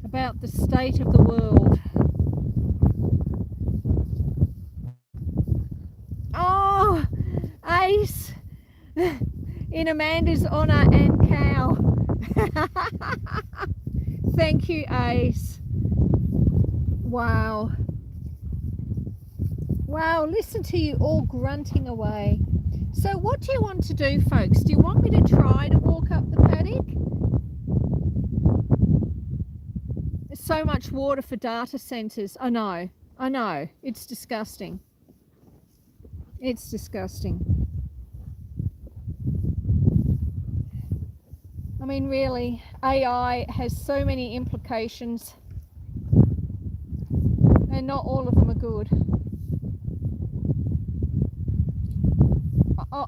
about the state of the world. Oh, Ace, in Amanda's honor and cow. Thank you, Ace. Wow. Wow, listen to you all grunting away. So what do you want to do, folks? Do you want me to try to walk up the paddock? There's so much water for data centers. I know. It's disgusting. It's disgusting. I mean, really, AI has so many implications and not all of them are good.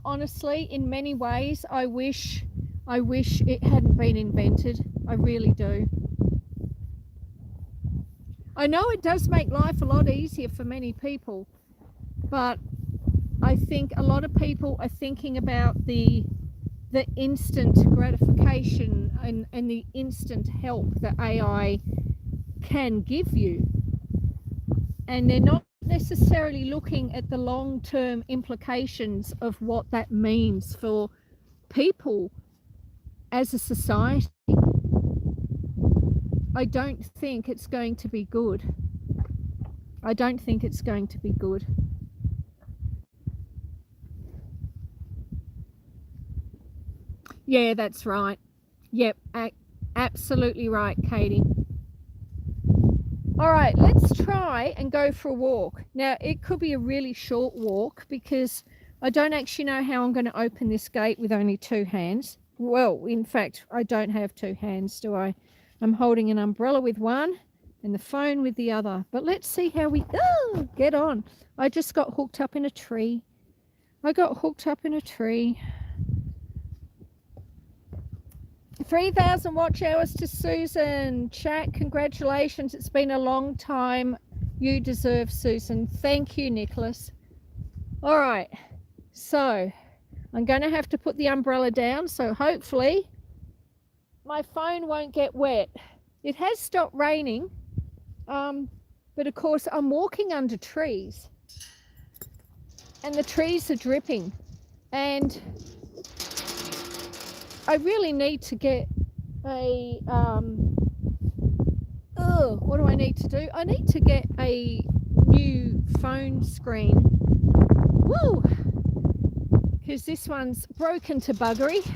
Honestly, in many ways, I wish it hadn't been invented. I really do. I know it does make life a lot easier for many people, but I think a lot of people are thinking about the the instant gratification and the instant help that AI can give you. And they're not necessarily looking at the long-term implications of what that means for people as a society. I don't think it's going to be good. I don't think it's going to be good. Yeah, that's right. Yep, absolutely right, Katie. All right, let's try and go for a walk. Now, it could be a really short walk because I don't actually know how I'm going to open this gate with only two hands. Well, in fact, I don't have two hands, do I? I'm holding an umbrella with one and the phone with the other. But let's see how we get on. I just got hooked up in a tree. 3,000 watch hours to Susan. Chat, congratulations. It's been a long time. You deserve, Susan. Thank you, Nicholas. All right. So I'm going to have to put the umbrella down. So hopefully my phone won't get wet. It has stopped raining. But of course I'm walking under trees and the trees are dripping. And I really need to get a, what do I need to do? I need to get a new phone screen. Woo! Because this one's broken to buggery.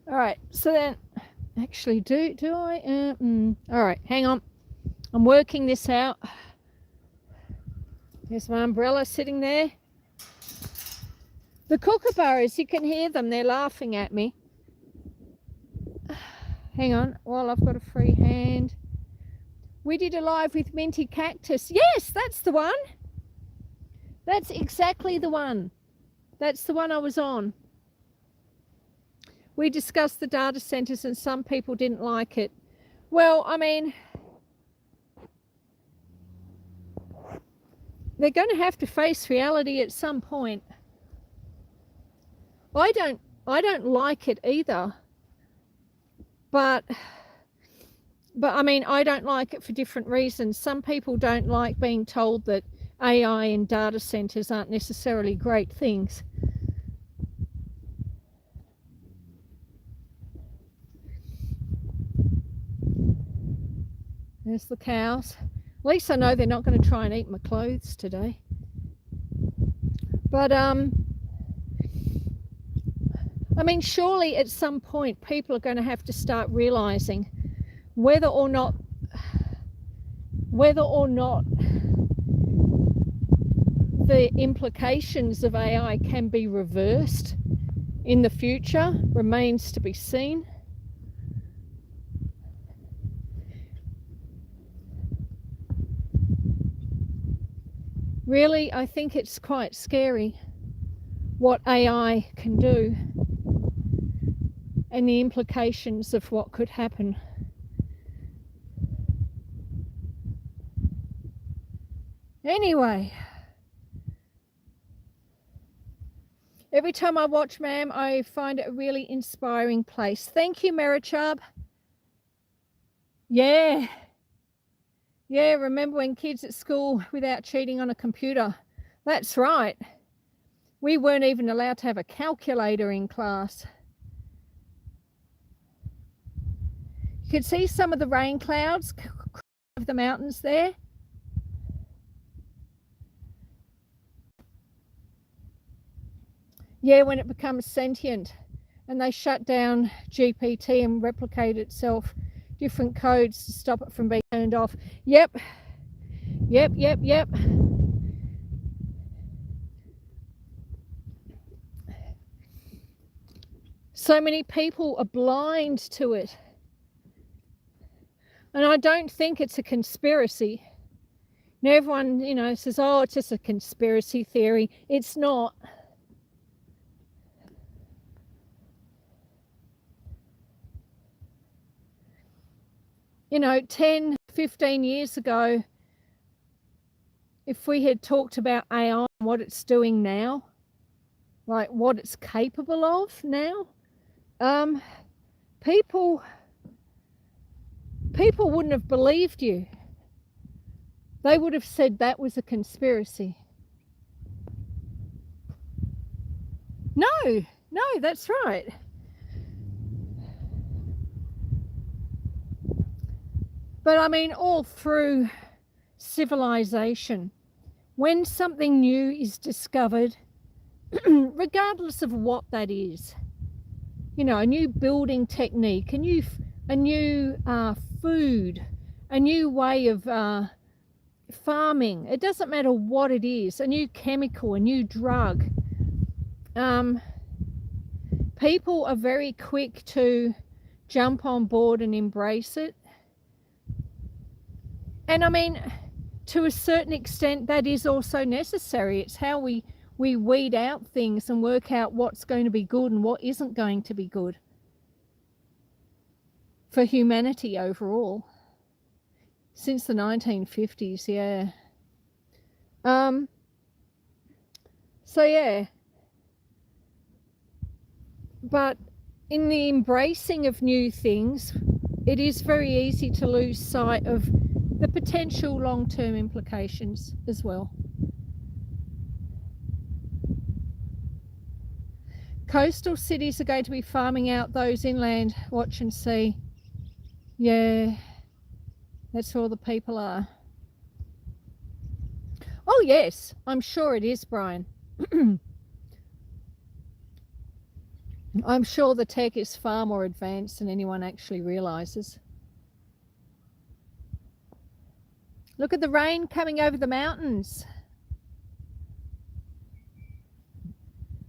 All right, so then, actually, do I? All right, hang on. I'm working this out. There's my umbrella sitting there. The kookaburras, you can hear them. They're laughing at me. Hang on, while I've got a free hand. We did a live with Minty Cactus. Yes, that's the one. That's exactly the one. That's the one I was on. We discussed the data centers and some people didn't like it. Well, I mean, they're going to have to face reality at some point. I don't like it either. But I mean, I don't like it for different reasons. Some people don't like being told that AI and data centers aren't necessarily great things. There's the cows. At least I know they're not going to try and eat my clothes today. But I mean, surely at some point people are going to have to start realizing whether or not the implications of AI can be reversed in the future remains to be seen. Really, I think it's quite scary what AI can do and the implications of what could happen. Anyway, every time I watch Ma'am, I find it a really inspiring place. Thank you, Marichub. Yeah, remember when kids at school without cheating on a computer? That's right. We weren't even allowed to have a calculator in class. You could see some of the rain clouds of the mountains there. Yeah, when it becomes sentient and they shut down GPT and replicate itself, different codes to stop it from being turned off. Yep. So many people are blind to it. And I don't think it's a conspiracy. Now everyone, says, oh, it's just a conspiracy theory. It's not. You know, 10, 15 years ago, if we had talked about AI and what it's doing now, like what it's capable of now, people wouldn't have believed you. They would have said that was a conspiracy. No, that's right. But I mean, all through civilization, when something new is discovered, regardless of what that is, you know, a new building technique, a new food, a new way of farming, it doesn't matter what it is, a new chemical, a new drug, people are very quick to jump on board and embrace it. And I mean, to a certain extent, that is also necessary. It's how we weed out things and work out what's going to be good and what isn't going to be good for humanity overall. Since the 1950s, yeah. So yeah. But in the embracing of new things, it is very easy to lose sight of the potential long-term implications as well. Coastal cities are going to be farming out those inland. Watch and see. Yeah, that's all the people are. Oh yes, I'm sure it is, Brian. I'm sure the tech is far more advanced than anyone actually realizes. Look at the rain coming over the mountains.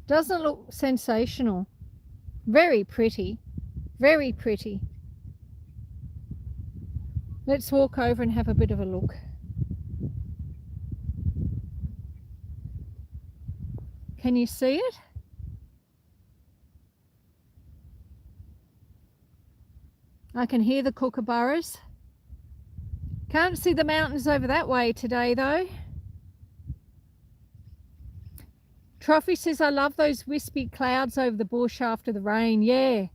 Doesn't look sensational. Very pretty. Very pretty. Let's walk over and have a bit of a look. Can you see it? I can hear the kookaburras. Can't see the mountains over that way today though. Trophy says, I love those wispy clouds over the bush after the rain. Yeah.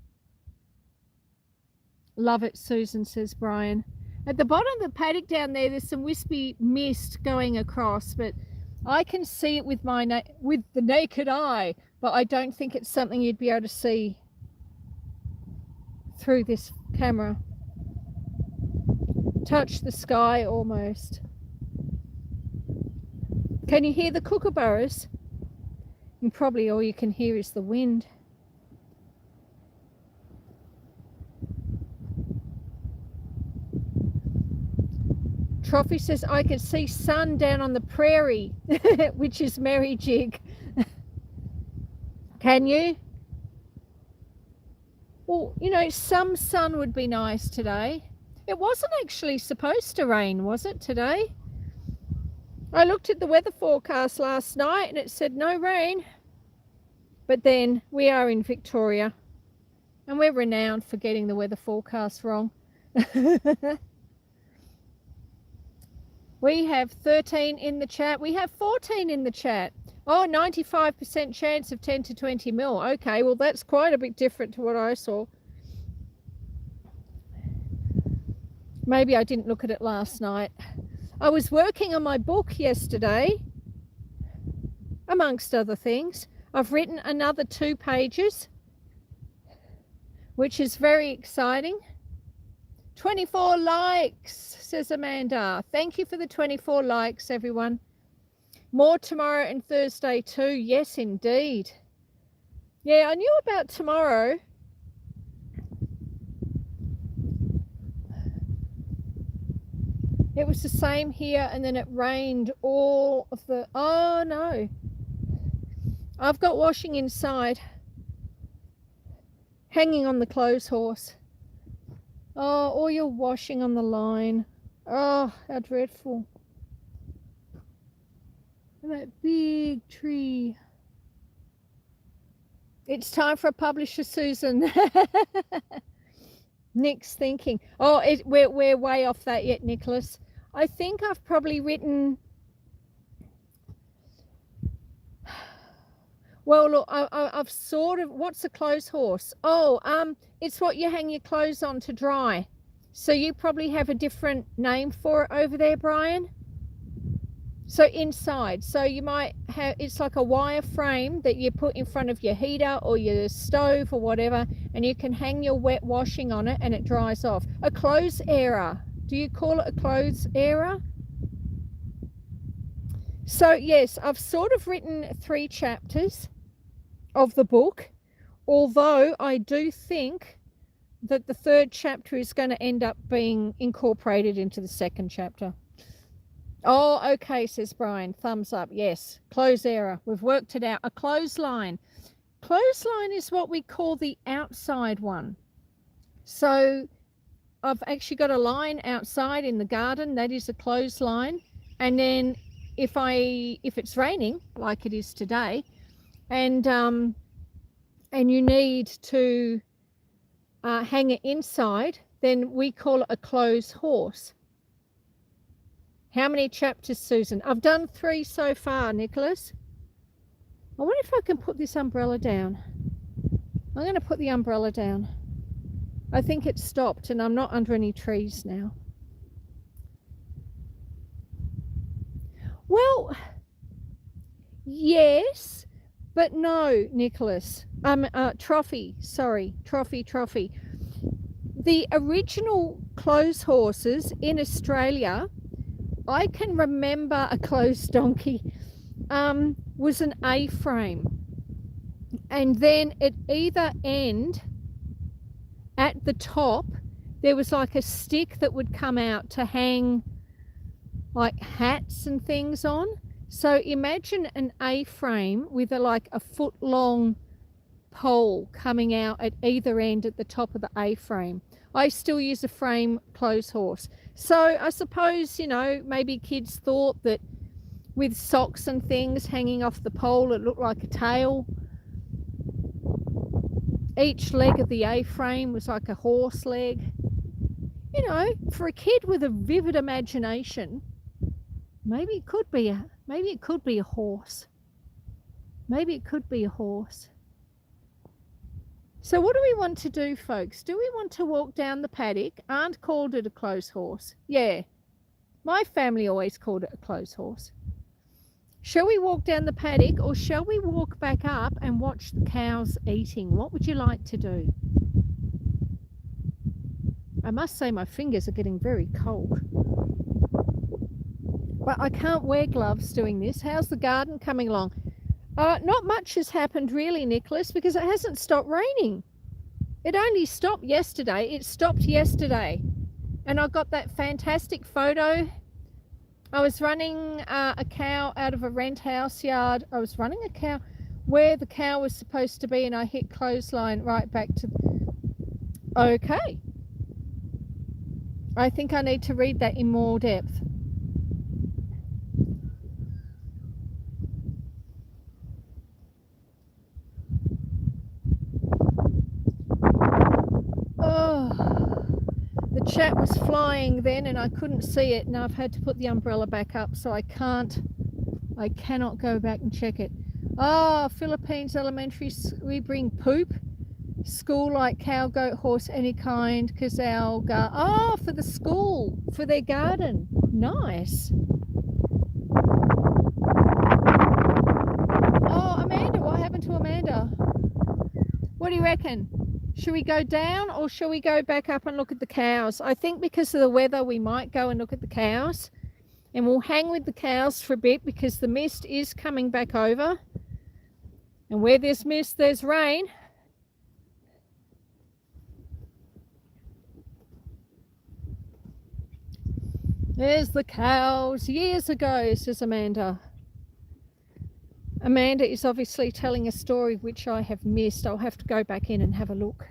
Love it, Susan, says Brian. At the bottom of the paddock down there, there's some wispy mist going across, but I can see it with with the naked eye, but I don't think it's something you'd be able to see through this camera. Touch the sky almost. Can you hear the kookaburras? And probably all you can hear is the wind. Trophy says, I could see sun down on the prairie, which is Merry Jig. Can you? Well, you know, some sun would be nice today. It wasn't actually supposed to rain, was it, today? I looked at the weather forecast last night and it said no rain. But then we are in Victoria and we're renowned for getting the weather forecast wrong. We have 13 in the chat. We have 14 in the chat. Oh, 95% chance of 10 to 20 mil. Okay, well, that's quite a bit different to what I saw. Maybe I didn't look at it last night. I was working on my book yesterday, amongst other things. I've written another 2 pages, which is very exciting. 24 likes, says Amanda. Thank you for the 24 likes, everyone. More tomorrow and Thursday too. Yes, indeed. Yeah, I knew about tomorrow. It was the same here, and then it rained all of the... Oh, no. I've got washing inside, hanging on the clothes horse. Oh, all your washing on the line. Oh, how dreadful. And that big tree. It's time for a publisher, Susan. Nick's thinking. Oh, we're way off that yet, Nicholas. I think I've probably written... Well, look, I've sort of, what's a clothes horse? Oh, it's what you hang your clothes on to dry. So you probably have a different name for it over there, Brian. So inside, so you might have, it's like a wire frame that you put in front of your heater or your stove or whatever, and you can hang your wet washing on it and it dries off. A clothes airer. Do you call it a clothes airer? So yes, I've sort of written 3 chapters of the book, although I do think that the 3rd chapter is going to end up being incorporated into the 2nd chapter. Oh, okay, says Brian. Thumbs up. Yes. Close error. We've worked it out. A clothesline. Clothesline is what we call the outside one. So I've actually got a line outside in the garden. That is a clothesline. And then if it's raining, like it is today, and you need to hang it inside, then we call it a clothes horse. How many chapters, Susan? I've done 3 so far, Nicholas. I wonder if I can put this umbrella down. I'm going to put the umbrella down. I think it's stopped and I'm not under any trees now. Well, yes, but no, Nicholas. Trophy. The original clothes horses in Australia, I can remember a clothes donkey was an A-frame, and then at either end, at the top, there was like a stick that would come out to hang like hats and things on. So imagine an A-frame with like a foot-long pole coming out at either end at the top of the A-frame. I still use a frame clothes horse. So I suppose, you know, maybe kids thought that with socks and things hanging off the pole, it looked like a tail. Each leg of the A-frame was like a horse leg. You know, for a kid with a vivid imagination, maybe it could be a horse. Maybe it could be a horse. So what do we want to do, folks? Do we want to walk down the paddock? Aunt called it a clothes horse. Yeah, my family always called it a clothes horse. Shall we walk down the paddock, or shall we walk back up and watch the cows eating? What would you like to do? I must say my fingers are getting very cold. But I can't wear gloves doing this. How's the garden coming along? Not much has happened really, Nicholas, because it hasn't stopped raining. It only stopped yesterday. It stopped yesterday. And I got that fantastic photo. I was running a cow out of a rent house yard. I was running a cow where the cow was supposed to be, and I hit clothesline right back to... Okay. I think I need to read that in more depth. The chat was flying then and I couldn't see it, and I've had to put the umbrella back up, so I cannot go back and check it. Philippines elementary, we bring poop. School like cow, goat, horse, any kind, because our for the school, for their garden. Nice. Oh, Amanda, what happened to Amanda? What do you reckon? Should we go down or shall we go back up and look at the cows? I think because of the weather, we might go and look at the cows, and we'll hang with the cows for a bit because the mist is coming back over. And where there's mist, there's rain. There's the cows years ago, says Amanda. Amanda is obviously telling a story which I have missed. I'll have to go back in and have a look.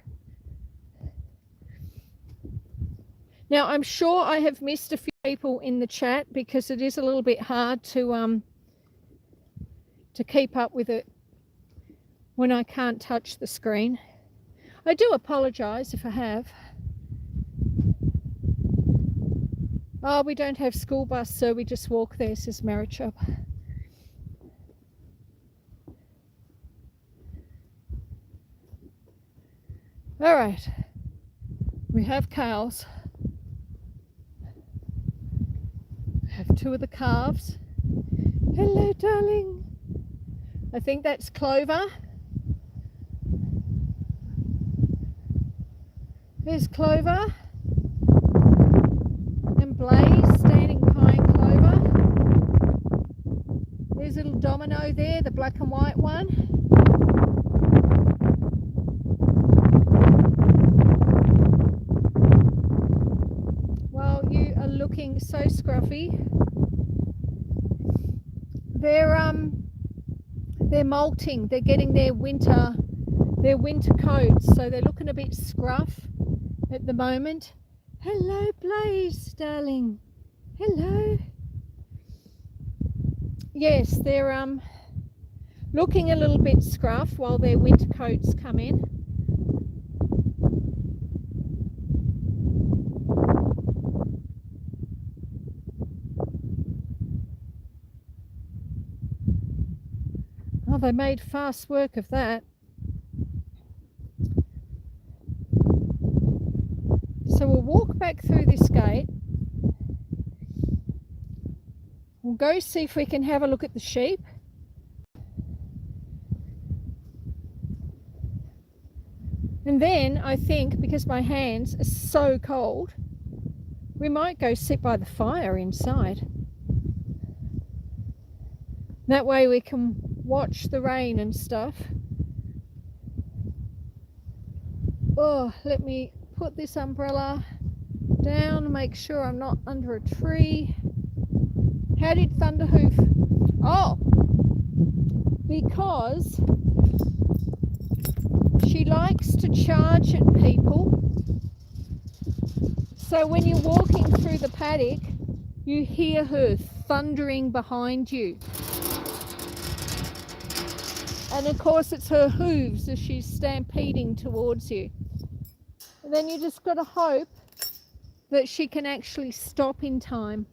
Now, I'm sure I have missed a few people in the chat because it is a little bit hard to keep up with it when I can't touch the screen. I do apologise if I have. Oh, we don't have school bus, so we just walk there, says Marichop. All right, we have cows. We have two of the calves. Hello, darling. I think that's Clover. There's Clover and Blaze standing behind Clover. There's little Domino there, the black and white one. Well, you are looking so scruffy. They're molting. They're getting their winter coats, so they're looking a bit scruff at the moment. Hello, Blaze, darling. Hello. Yes, they're looking a little bit scruff while their winter coats come in. Oh, they made fast work of that. So we'll walk back through this gate. We'll go see if we can have a look at the sheep. And then I think, because my hands are so cold, we might go sit by the fire inside. That way we can watch the rain and stuff. Oh, let me put this umbrella down, make sure I'm not under a tree. How did Thunderhoof? Oh, because she likes to charge at people. So when you're walking through the paddock, you hear her thundering behind you. And of course it's her hooves as she's stampeding towards you. And then you just got to hope that she can actually stop in time.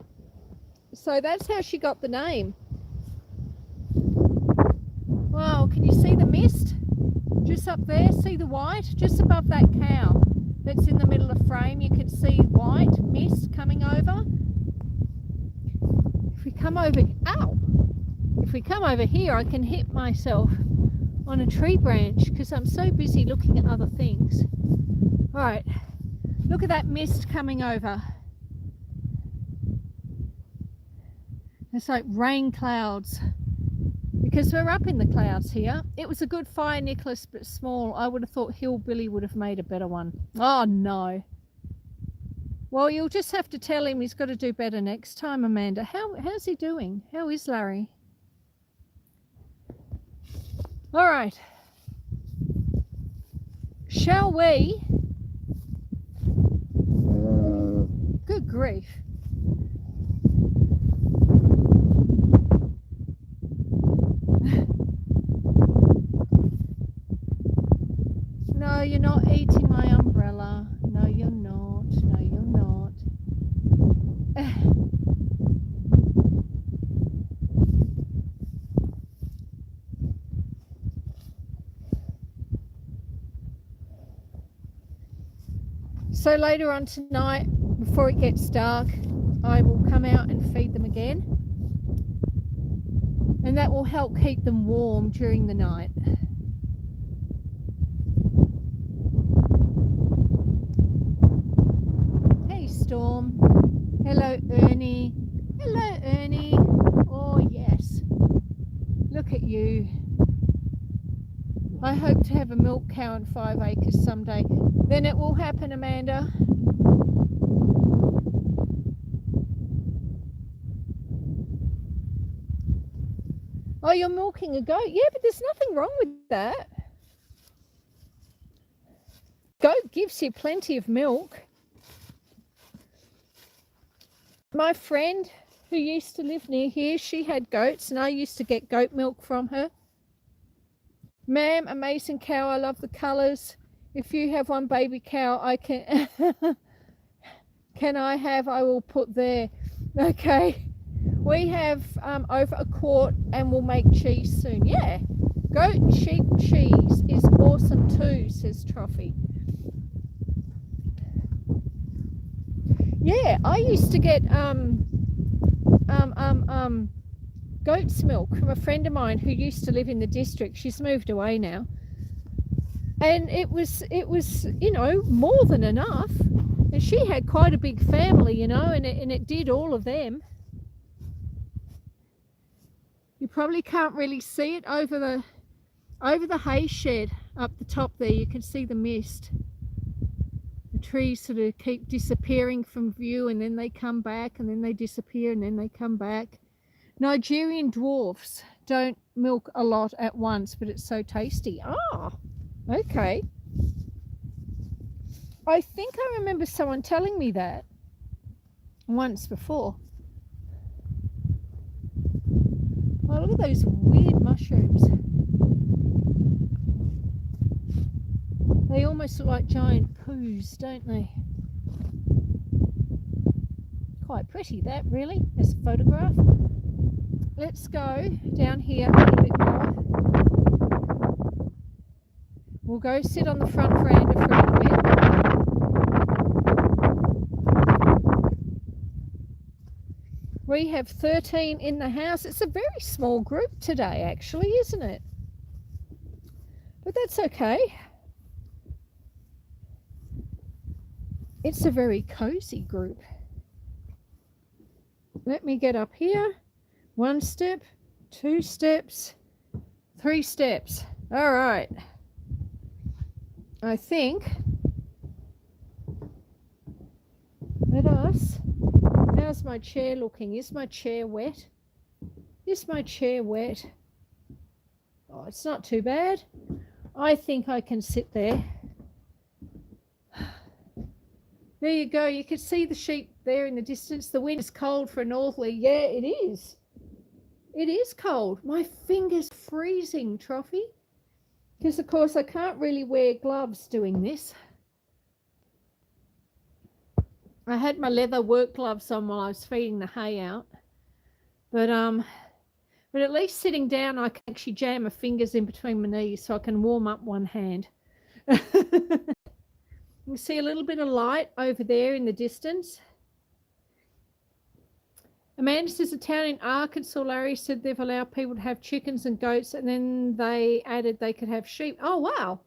So that's how she got the name. Wow, can you see the mist? Just up there, see the white? Just above that cow that's in the middle of the frame, you can see white mist coming over. If we come over, ow! If we come over here, I can hit myself on a tree branch because I'm so busy looking at other things. All right, look at that mist coming over. It's like rain clouds because we're up in the clouds here. It was a good fire, Nicholas, but small. I would have thought Hillbilly would have made a better one. Oh no. Well, you'll just have to tell him he's got to do better next time, Amanda. How's he doing? How is Larry? All right. Shall we? Good grief. No, you're not eating my umbrella. No, you're not. No, you're not. So later on tonight, before it gets dark, I will come out and feed them again. And that will help keep them warm during the night. Hey, Storm. Hello, Ernie. Hello, Ernie. Oh, yes. Look at you. I hope to have a milk cow and 5 acres someday. Then it will happen, Amanda. Oh, you're milking a goat? Yeah, but there's nothing wrong with that. Goat gives you plenty of milk. My friend who used to live near here, she had goats and I used to get goat milk from her. Ma'am, amazing cow. I love the colours. If you have one baby cow, I can... I will put there. Okay. We have over a quart and we'll make cheese soon. Yeah. Goat and sheep cheese is awesome too, says Trophy. Yeah, I used to get um, um, um, goat's milk from a friend of mine who used to live in the district. She's moved away now, and it was more than enough. And she had quite a big family, and it did all of them. You probably can't really see it over the hay shed up the top there. You can see the mist. The trees sort of keep disappearing from view, and then they come back, and then they disappear, and then they come back. Nigerian dwarfs don't milk a lot at once, but it's so tasty. Ah, okay. I think I remember someone telling me that once before. Oh, look at those weird mushrooms. They almost look like giant poos, don't they? Quite pretty, that, really, as a photograph. Let's go down here a little bit more. We'll go sit on the front veranda for a little bit. We have 13 in the house. It's a very small group today, actually, isn't it? But that's okay. It's a very cozy group. Let me get up here. 1 step, 2 steps, 3 steps. All right. I think. Let us. How's my chair looking? Is my chair wet? Is my chair wet? Oh, it's not too bad. I think I can sit there. There you go. You can see the sheep there in the distance. The wind is cold for a northerly. Yeah, it is. It is cold. My finger's freezing, Trophy. Because, of course, I can't really wear gloves doing this. I had my leather work gloves on while I was feeding the hay out. But at least sitting down, I can actually jam my fingers in between my knees so I can warm up one hand. You see a little bit of light over there in the distance. Amanda says a town in Arkansas, Larry said they've allowed people to have chickens and goats, and then they added they could have sheep. Oh, wow.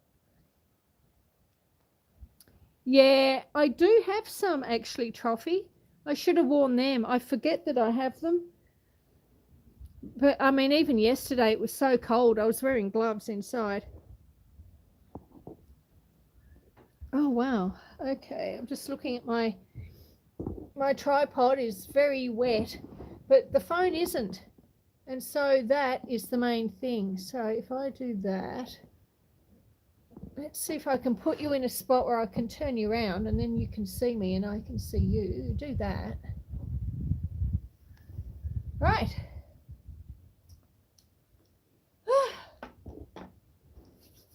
Yeah, I do have some actually, Trophy. I should have worn them. I forget that I have them. But, I mean, even yesterday it was so cold, I was wearing gloves inside. Oh, wow. Okay, I'm just looking at my tripod is very wet, but the phone isn't. And so that is the main thing. So if I do that, let's see if I can put you in a spot where I can turn you around and then you can see me and I can see you. Do that. Right.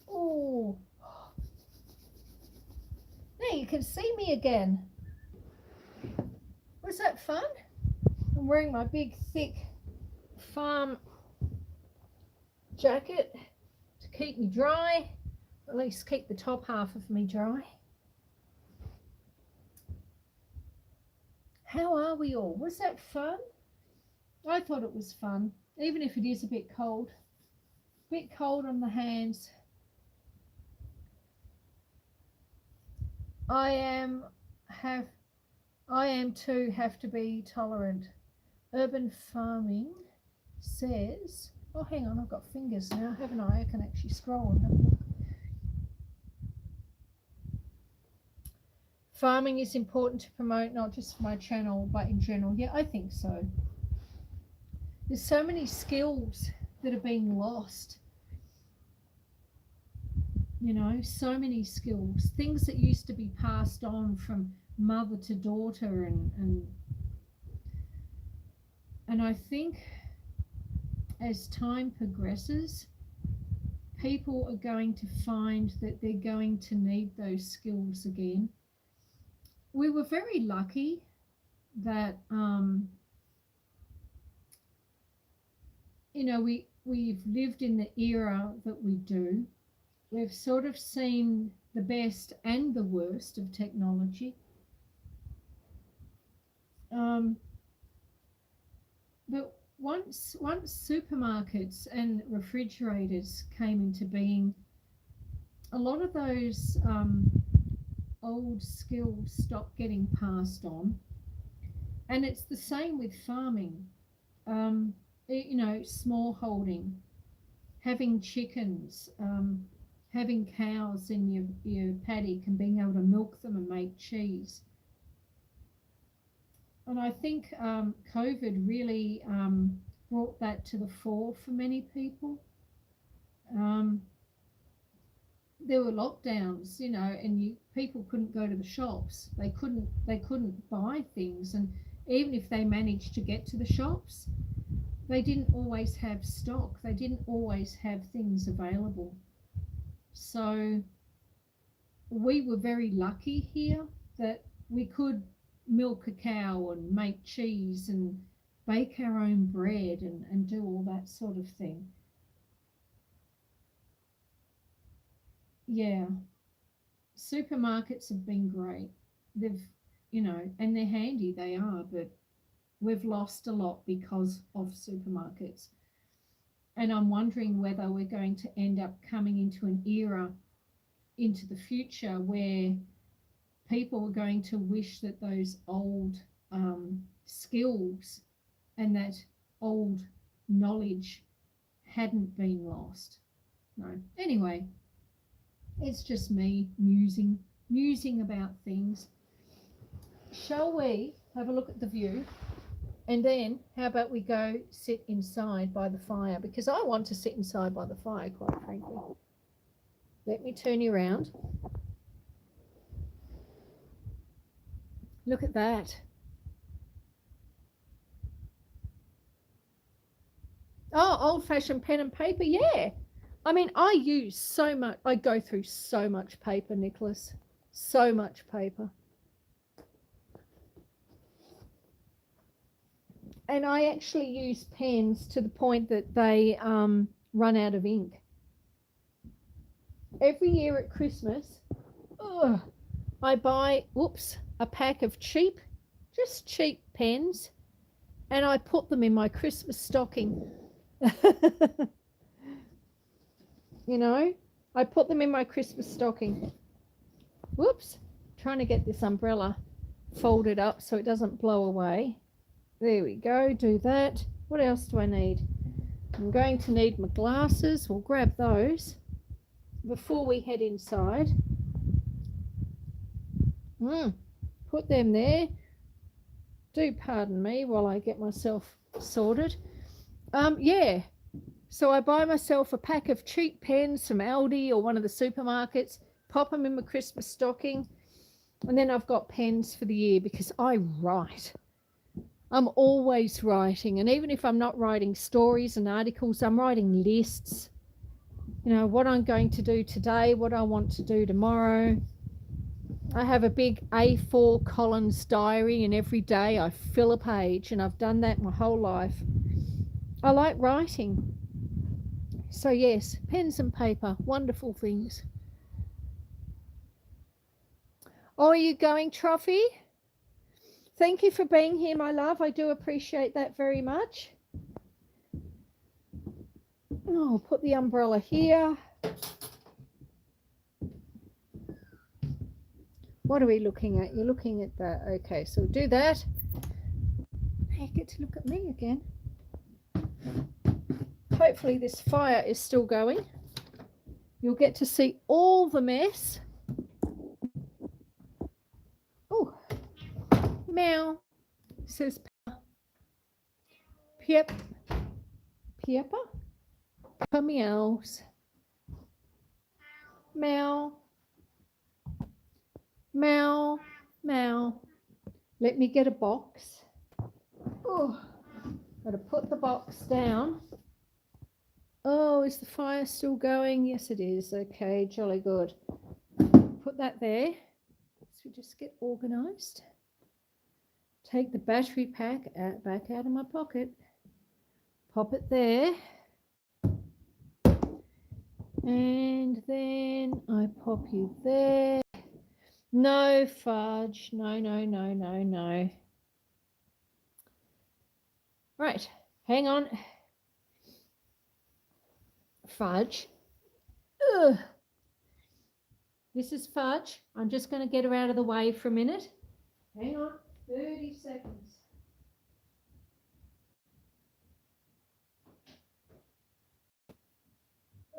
Oh. Now you can see me again. Was that fun? I'm wearing my big, thick farm jacket to keep me dry, at least keep the top half of me dry. How are we all? Was that fun? I thought it was fun, even if it is a bit cold. A bit cold on the hands. I am too have to be tolerant. Urban farming says, oh, hang on, I've got fingers now, haven't I? I can actually scroll and have a look. Farming is important to promote, not just for my channel, but in general. Yeah, I think so. There's so many skills that are being lost. You know, so many skills. Things that used to be passed on from mother to daughter and I think as time progresses, people are going to find that they're going to need those skills again. We were very lucky that, we've lived in the era that we do. We've sort of seen the best and the worst of technology. But once supermarkets and refrigerators came into being, a lot of those old skills stopped getting passed on. And it's the same with farming. Small holding, having chickens, having cows in your paddock and being able to milk them and make cheese. And I think COVID really brought that to the fore for many people. Um, there were lockdowns, and people couldn't go to the shops. They couldn't buy things, and even if they managed to get to the shops, they didn't always have stock. They didn't always have things available. So we were very lucky here that we could milk a cow and make cheese and bake our own bread and do all that sort of thing. Yeah, supermarkets have been great. They've, and they're handy, they are, but we've lost a lot because of supermarkets. And I'm wondering whether we're going to end up coming into an era into the future where people are going to wish that those old skills and that old knowledge hadn't been lost. No. Anyway, it's just me musing about things. Shall we have a look at the view? And then how about we go sit inside by the fire? Because I want to sit inside by the fire, quite frankly. Let me turn you around. Look at that. Oh, old-fashioned pen and paper, yeah. I mean, I go through so much paper, Nicholas. So much paper. And I actually use pens to the point that they run out of ink. Every year at Christmas, I buy, a pack of cheap pens, and I put them in my Christmas stocking. I put them in my Christmas stocking. Trying to get this umbrella folded up so it doesn't blow away. There we go, do that. What else do I need? I'm going to need my glasses. We'll grab those before we head inside. Put them there. Do pardon me while I get myself sorted. Yeah. So I buy myself a pack of cheap pens from Aldi or one of the supermarkets, pop them in my Christmas stocking, and then I've got pens for the year because I write. I'm always writing, and even if I'm not writing stories and articles, I'm writing lists. What I'm going to do today, what I want to do tomorrow. I have a big A4 Collins diary, and every day I fill a page, and I've done that my whole life. I like writing. So yes, pens and paper, wonderful things. Oh, are you going, Trophy? Thank you for being here, my love. I do appreciate that very much. I'll put the umbrella here. What are we looking at? You're looking at that. Okay, so we'll do that. Now you get to look at me again. Hopefully this fire is still going. You'll get to see all the mess. Oh, meow, says Piep. Piepa? Pippa meows. Meow. Meow, meow. Let me get a box. Oh, got to put the box down. Oh, is the fire still going? Yes, it is. Okay, jolly good. Put that there. So we just get organised. Take the battery pack back out of my pocket. Pop it there. And then I pop you there. No fudge. No, no, no, no, no. Right, hang on. Fudge. Ugh. This is Fudge. I'm just going to get her out of the way for a minute. Hang on, 30 seconds.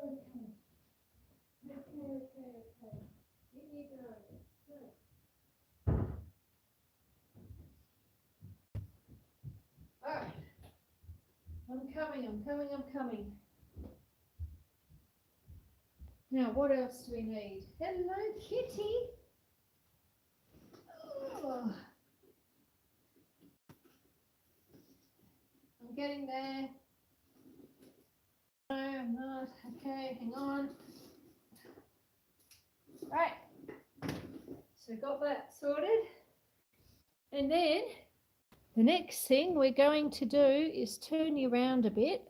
Okay. In you go. All right. I'm coming. Now, what else do we need? Hello, kitty. Oh. I'm getting there. No, I'm not. Okay, hang on. Right. So got that sorted. And then the next thing we're going to do is turn you around a bit.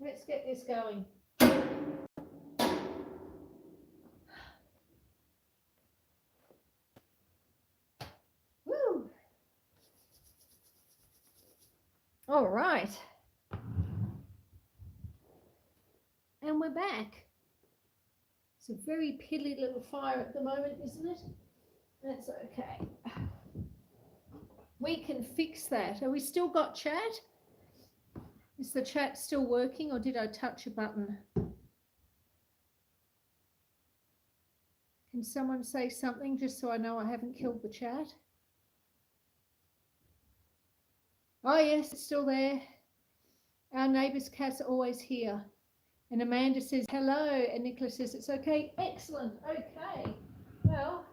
Let's get this going. Woo! All right. And we're back. It's a very piddly little fire at the moment, isn't it? That's okay. We can fix that. Have we still got chat? Is the chat still working, or did I touch a button? Can someone say something just so I know I haven't killed the chat? Oh yes, it's still there. Our neighbour's cats are always here. And Amanda says hello, and Nicola says it's okay. Excellent. Okay. Well,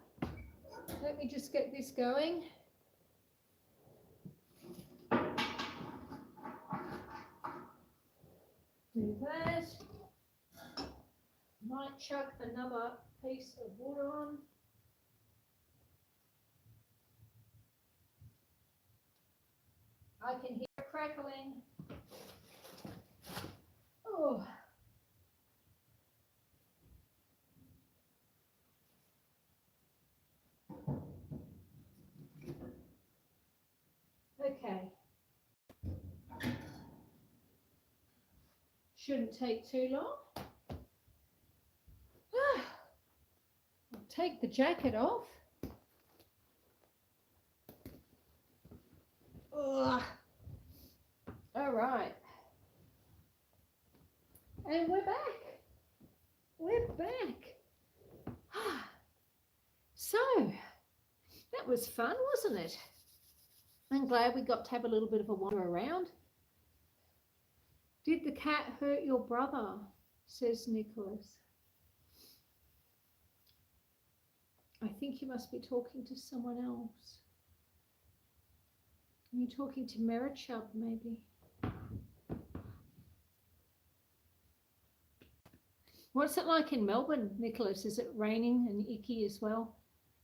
let me just get this going. Do that. Might chuck another piece of water on. I can hear it crackling. Oh. Okay. Shouldn't take too long. I'll take the jacket off. Ugh. All right. And we're back. We're back. So, that was fun, wasn't it? I'm glad we got to have a little bit of a wander around. Did the cat hurt your brother? Says Nicholas. I think you must be talking to someone else. Are you talking to Merichub, maybe? What's it like in Melbourne, Nicholas? Is it raining and icky as well?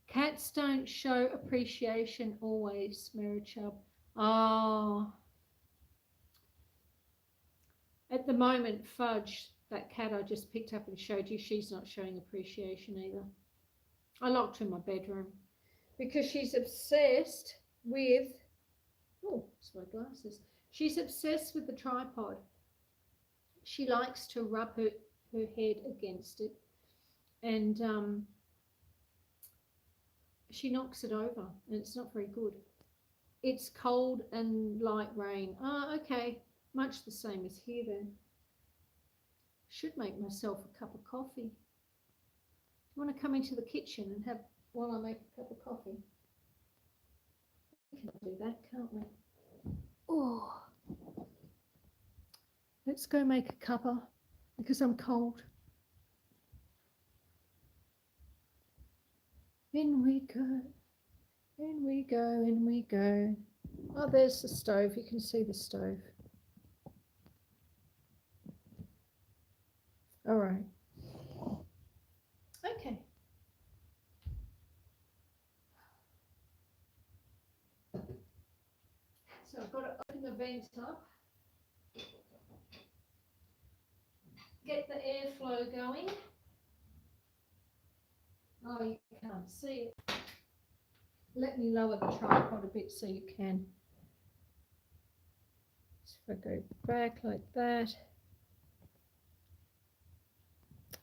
Cats don't show appreciation always, Merichub. Oh. At the moment, Fudge, that cat I just picked up and showed you, she's not showing appreciation either. I locked her in my bedroom because she's obsessed with, oh, it's my glasses. She's obsessed with the tripod. She likes to rub her head against it, and she knocks it over, and it's not very good. It's cold and light rain. Oh, okay. Much the same as here then. Should make myself a cup of coffee. You want to come into the kitchen and have, while I make a cup of coffee? We can do that, can't we? Oh, let's go make a cuppa because I'm cold. In we go, in we go, in we go. Oh, there's the stove. You can see the stove. All right. Okay. So I've got to open the vent up, get the airflow going. Oh, you can't see it. Let me lower the tripod a bit so you can. So if I go back like that.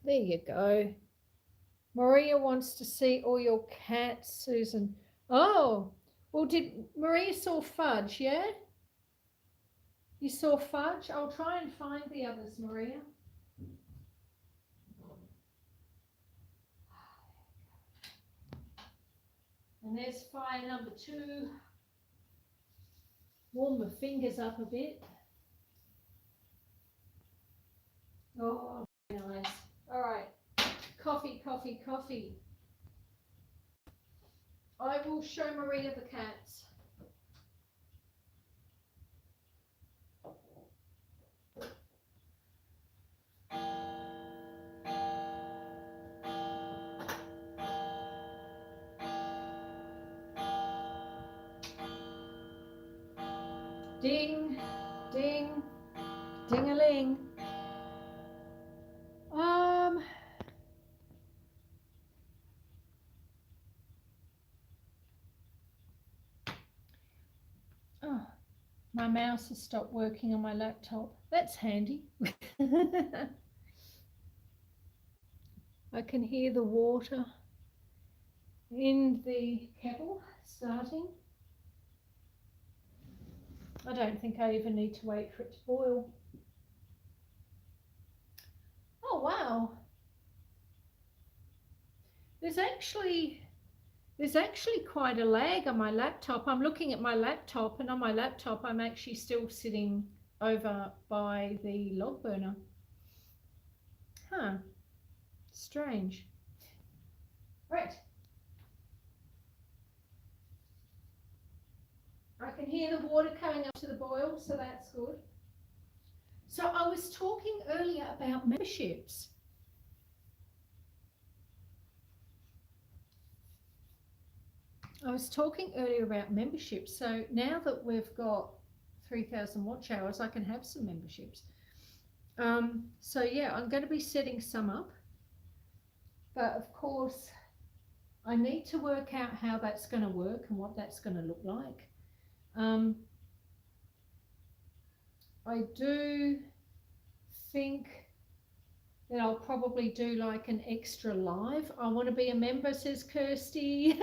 There you go. Maria wants to see all your cats, Susan. Oh, well, did Maria saw Fudge, yeah? You saw Fudge? I'll try and find the others, Maria. And there's fire number 2. Warm my fingers up a bit. Oh, very nice. All right. Coffee, coffee, coffee. I will show Maria the cats. Ding, ding, ding-a-ling. Oh, my mouse has stopped working on my laptop. That's handy. I can hear the water in the kettle starting. I don't think I even need to wait for it to boil. Oh, wow. There's actually quite a lag on my laptop. I'm looking at my laptop, and on my laptop I'm actually still sitting over by the log burner. Huh. Strange. Right. I can hear the water coming up to the boil, so that's good. So I was talking earlier about memberships. So now that we've got 3,000 watch hours, I can have some memberships. So yeah, I'm going to be setting some up. But of course, I need to work out how that's going to work and what that's going to look like. I do think that I'll probably do like an extra live. I want to be a member, says Kirsty.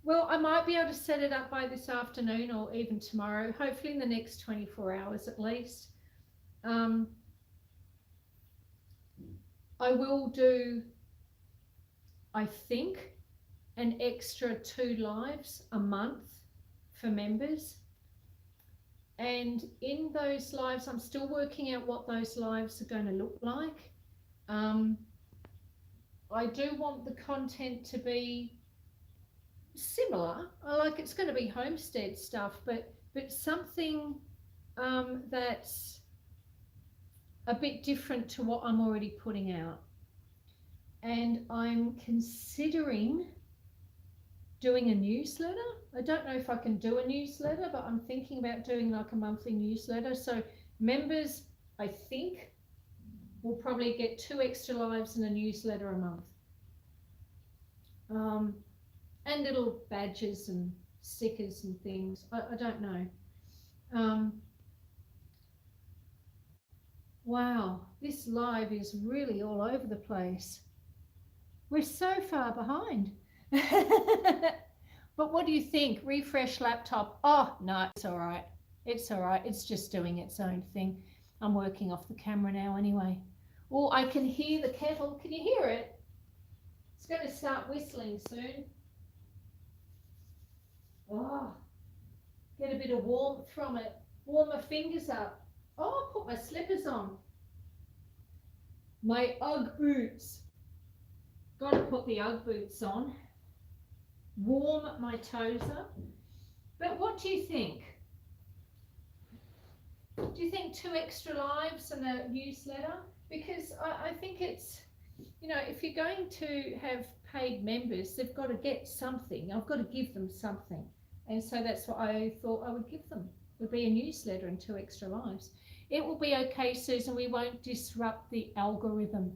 Well, I might be able to set it up by this afternoon or even tomorrow, hopefully in the next 24 hours at least. I will do, I think, an extra 2 lives a month for members. And in those lives, I'm still working out what those lives are going to look like. I do want the content to be similar. It's going to be homestead stuff, but something that's a bit different to what I'm already putting out. And I'm considering doing a newsletter. I don't know if I can do a newsletter, but I'm thinking about doing like a monthly newsletter. So members, I think, will probably get 2 extra lives and a newsletter a month. And little badges and stickers and things. I don't know. Wow, this live is really all over the place. We're so far behind. But what do you think? Refresh laptop. Oh, no, it's all right. It's all right. It's just doing its own thing. I'm working off the camera now anyway. Oh, I can hear the kettle. Can you hear it? It's going to start whistling soon. Oh, get a bit of warmth from it. Warm my fingers up. Oh, put my slippers on. My Ugg boots. Got to put the Ugg boots on. Warm my toes up. But what do you think? Do you think 2 extra lives and a newsletter? Because I think it's, you know, if you're going to have paid members, they've got to get something. I've got to give them something. And so that's what I thought I would give them. It would be a newsletter and 2 extra lives. It will be okay, Susan. We won't disrupt the algorithm.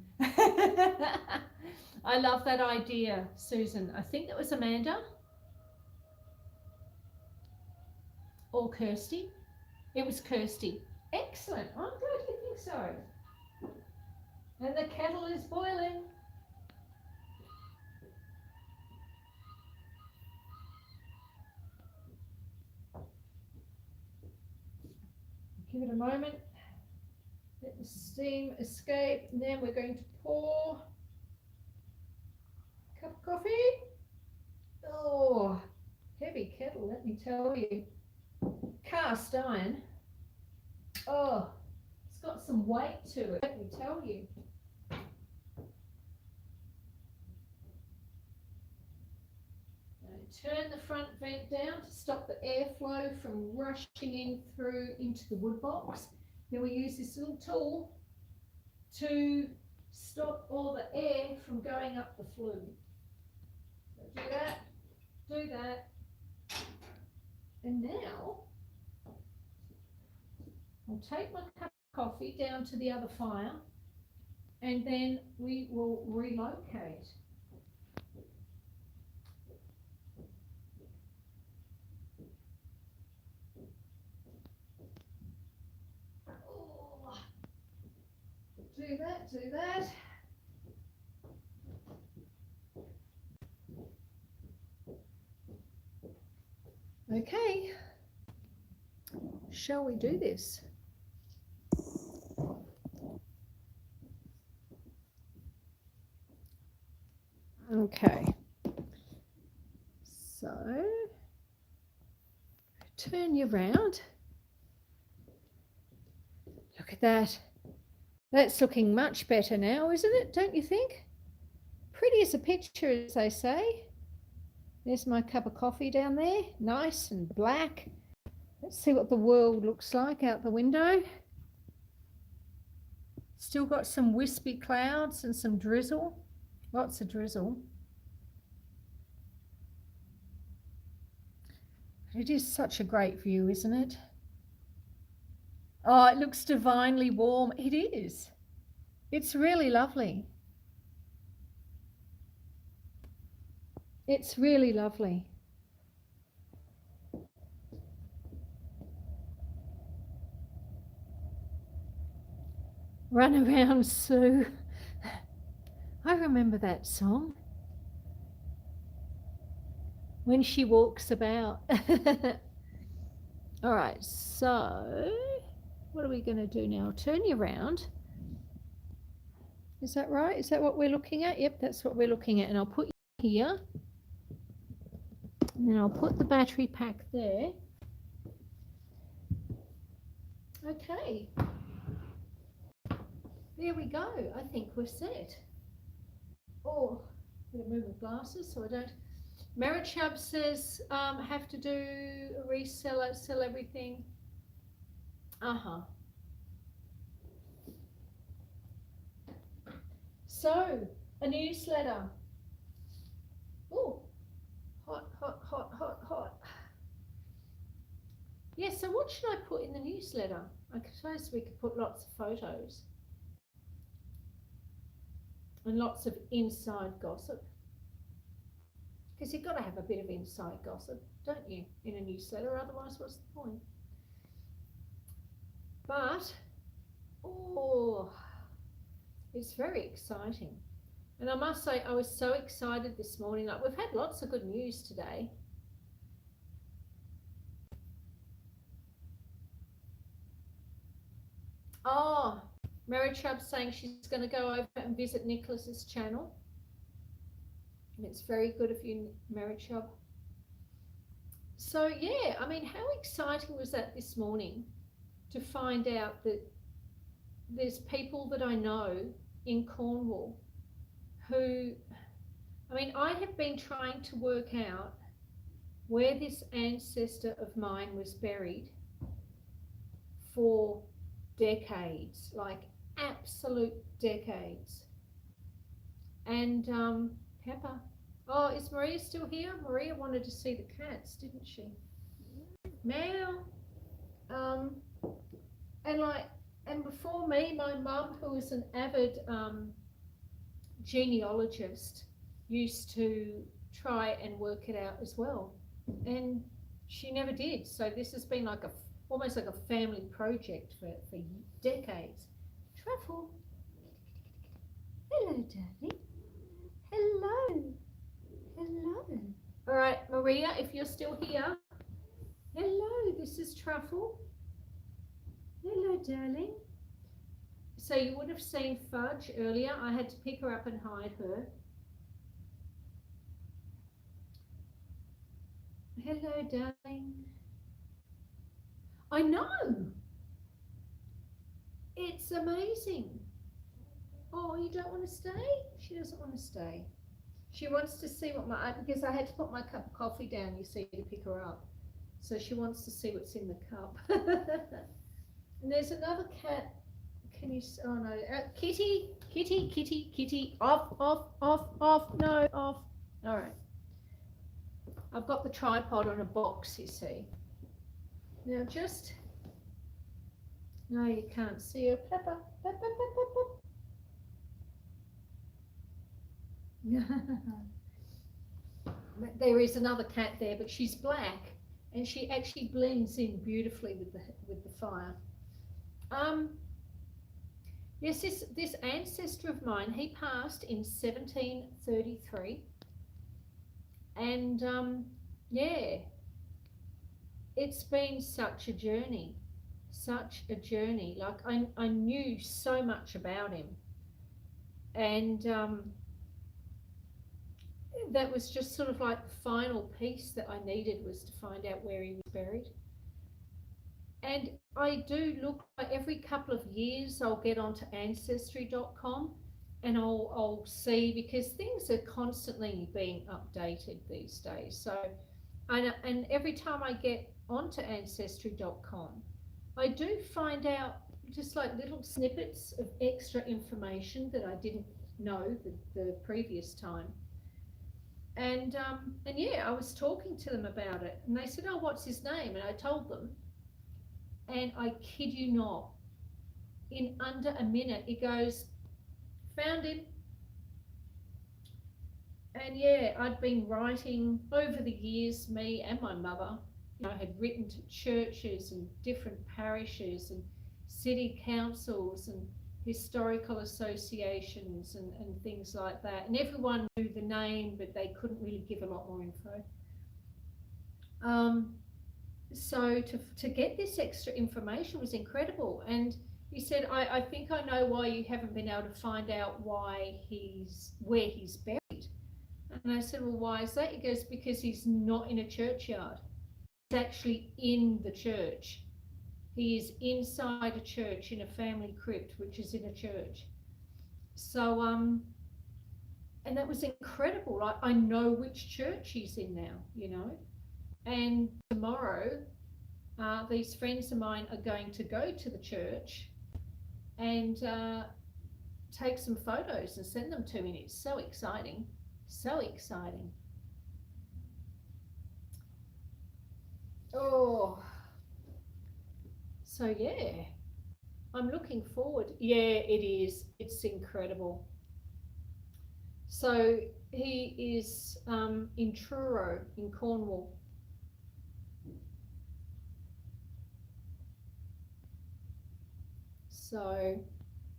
I love that idea, Susan. I think that was Amanda. Or Kirsty? It was Kirsty. Excellent. I'm glad you think so. And the kettle is boiling. Give it a moment. Let the steam escape, and then we're going to pour a cup of coffee. Oh, heavy kettle, let me tell you. Cast iron. Oh, it's got some weight to it, let me tell you. Turn the front vent down to stop the airflow from rushing in through into the wood box. Then we use this little tool to stop all the air from going up the flue. So do that. And now I'll take my cup of coffee down to the other fire, and then we will relocate. Do that. Okay, shall we do this? Okay, so turn you round. Look at that. That's looking much better now, isn't it? Don't you think? Pretty as a picture, as they say. There's my cup of coffee down there, nice and black. Let's see what the world looks like out the window. Still got some wispy clouds and some drizzle. Lots of drizzle. It is such a great view, isn't it? Oh, it looks divinely warm. It is. It's really lovely. It's really lovely. Run around, Sue. I remember that song. When she walks about. All right, so what are we going to do now? I'll turn you around. Is that right? Is that what we're looking at? Yep, that's what we're looking at. And I'll put you here. And then I'll put the battery pack there. Okay. There we go. I think we're set. Oh, I'm going to move my glasses so I don't. Marichub says have to do a reseller, sell everything. So, a newsletter. Oh, hot. Yeah, so what should I put in the newsletter? I suppose we could put lots of photos. And lots of inside gossip. Because you've got to have a bit of inside gossip, don't you, in a newsletter? Otherwise, what's the point? But, oh, it's very exciting. And I must say, I was so excited this morning. Like, we've had lots of good news today. Oh, Mary Chubb's saying she's going to go over and visit Nicholas's channel. And it's very good of you, Mary Chubb. So, yeah, I mean, how exciting was that this morning to find out that there's people that I know in Cornwall who, I mean, I have been trying to work out where this ancestor of mine was buried for decades, like absolute decades. And Pepper. Oh, is Maria still here? Maria wanted to see the cats, didn't she? Meow. And before me, my mum, who was an avid genealogist, used to try and work it out as well. And She never did. So this has been like almost like a family project for decades. Truffle. Hello, darling. Hello. Hello. All right, Maria, if you're still here. Hello, this is Truffle. Hello, darling. So you would have seen Fudge earlier. I had to pick her up and hide her. Hello, darling. I know. It's amazing. Oh, you don't want to stay? She doesn't want to stay. She wants to see what because I had to put my cup of coffee down, you see, to pick her up. So she wants to see what's in the cup. And there's another cat. Can you, oh no, Kitty, Kitty, Kitty, Kitty, off, off, off, off, no, off. All right. I've got the tripod on a box, you see. Now just, no, you can't see her. Pepper, pepper, pepper, pepper. There is another cat there, but she's black, and she actually blends in beautifully with the fire. Yes, this ancestor of mine, he passed in 1733, and yeah, it's been such a journey, such a journey. Like I knew so much about him, and that was just sort of like the final piece that I needed, was to find out where he was buried. And I do look, like every couple of years I'll get onto ancestry.com and I'll see, because things are constantly being updated these days. So and every time I get onto ancestry.com, I do find out just like little snippets of extra information that I didn't know the previous time. And yeah, I was talking to them about it, and they said, "Oh, what's his name?" And I told them, and I kid you not, in under a minute, it goes, "Found him." And yeah, I'd been writing over the years, me and my mother, had written to churches and different parishes and city councils and historical associations and things like that. And everyone knew the name, but they couldn't really give a lot more info. So to get this extra information was incredible. And he said, I think I know why you haven't been able to find out where he's buried. And I said, well, why is that? He goes, because he's not in a churchyard. He's actually in the church. He is inside a church in a family crypt, which is in a church. So, and that was incredible. I know which church he's in now, And tomorrow, these friends of mine are going to go to the church and take some photos and send them to me. It's so exciting, so exciting. Oh, so yeah, I'm looking forward. Yeah, it is. It's incredible. So he is in Truro in Cornwall. So,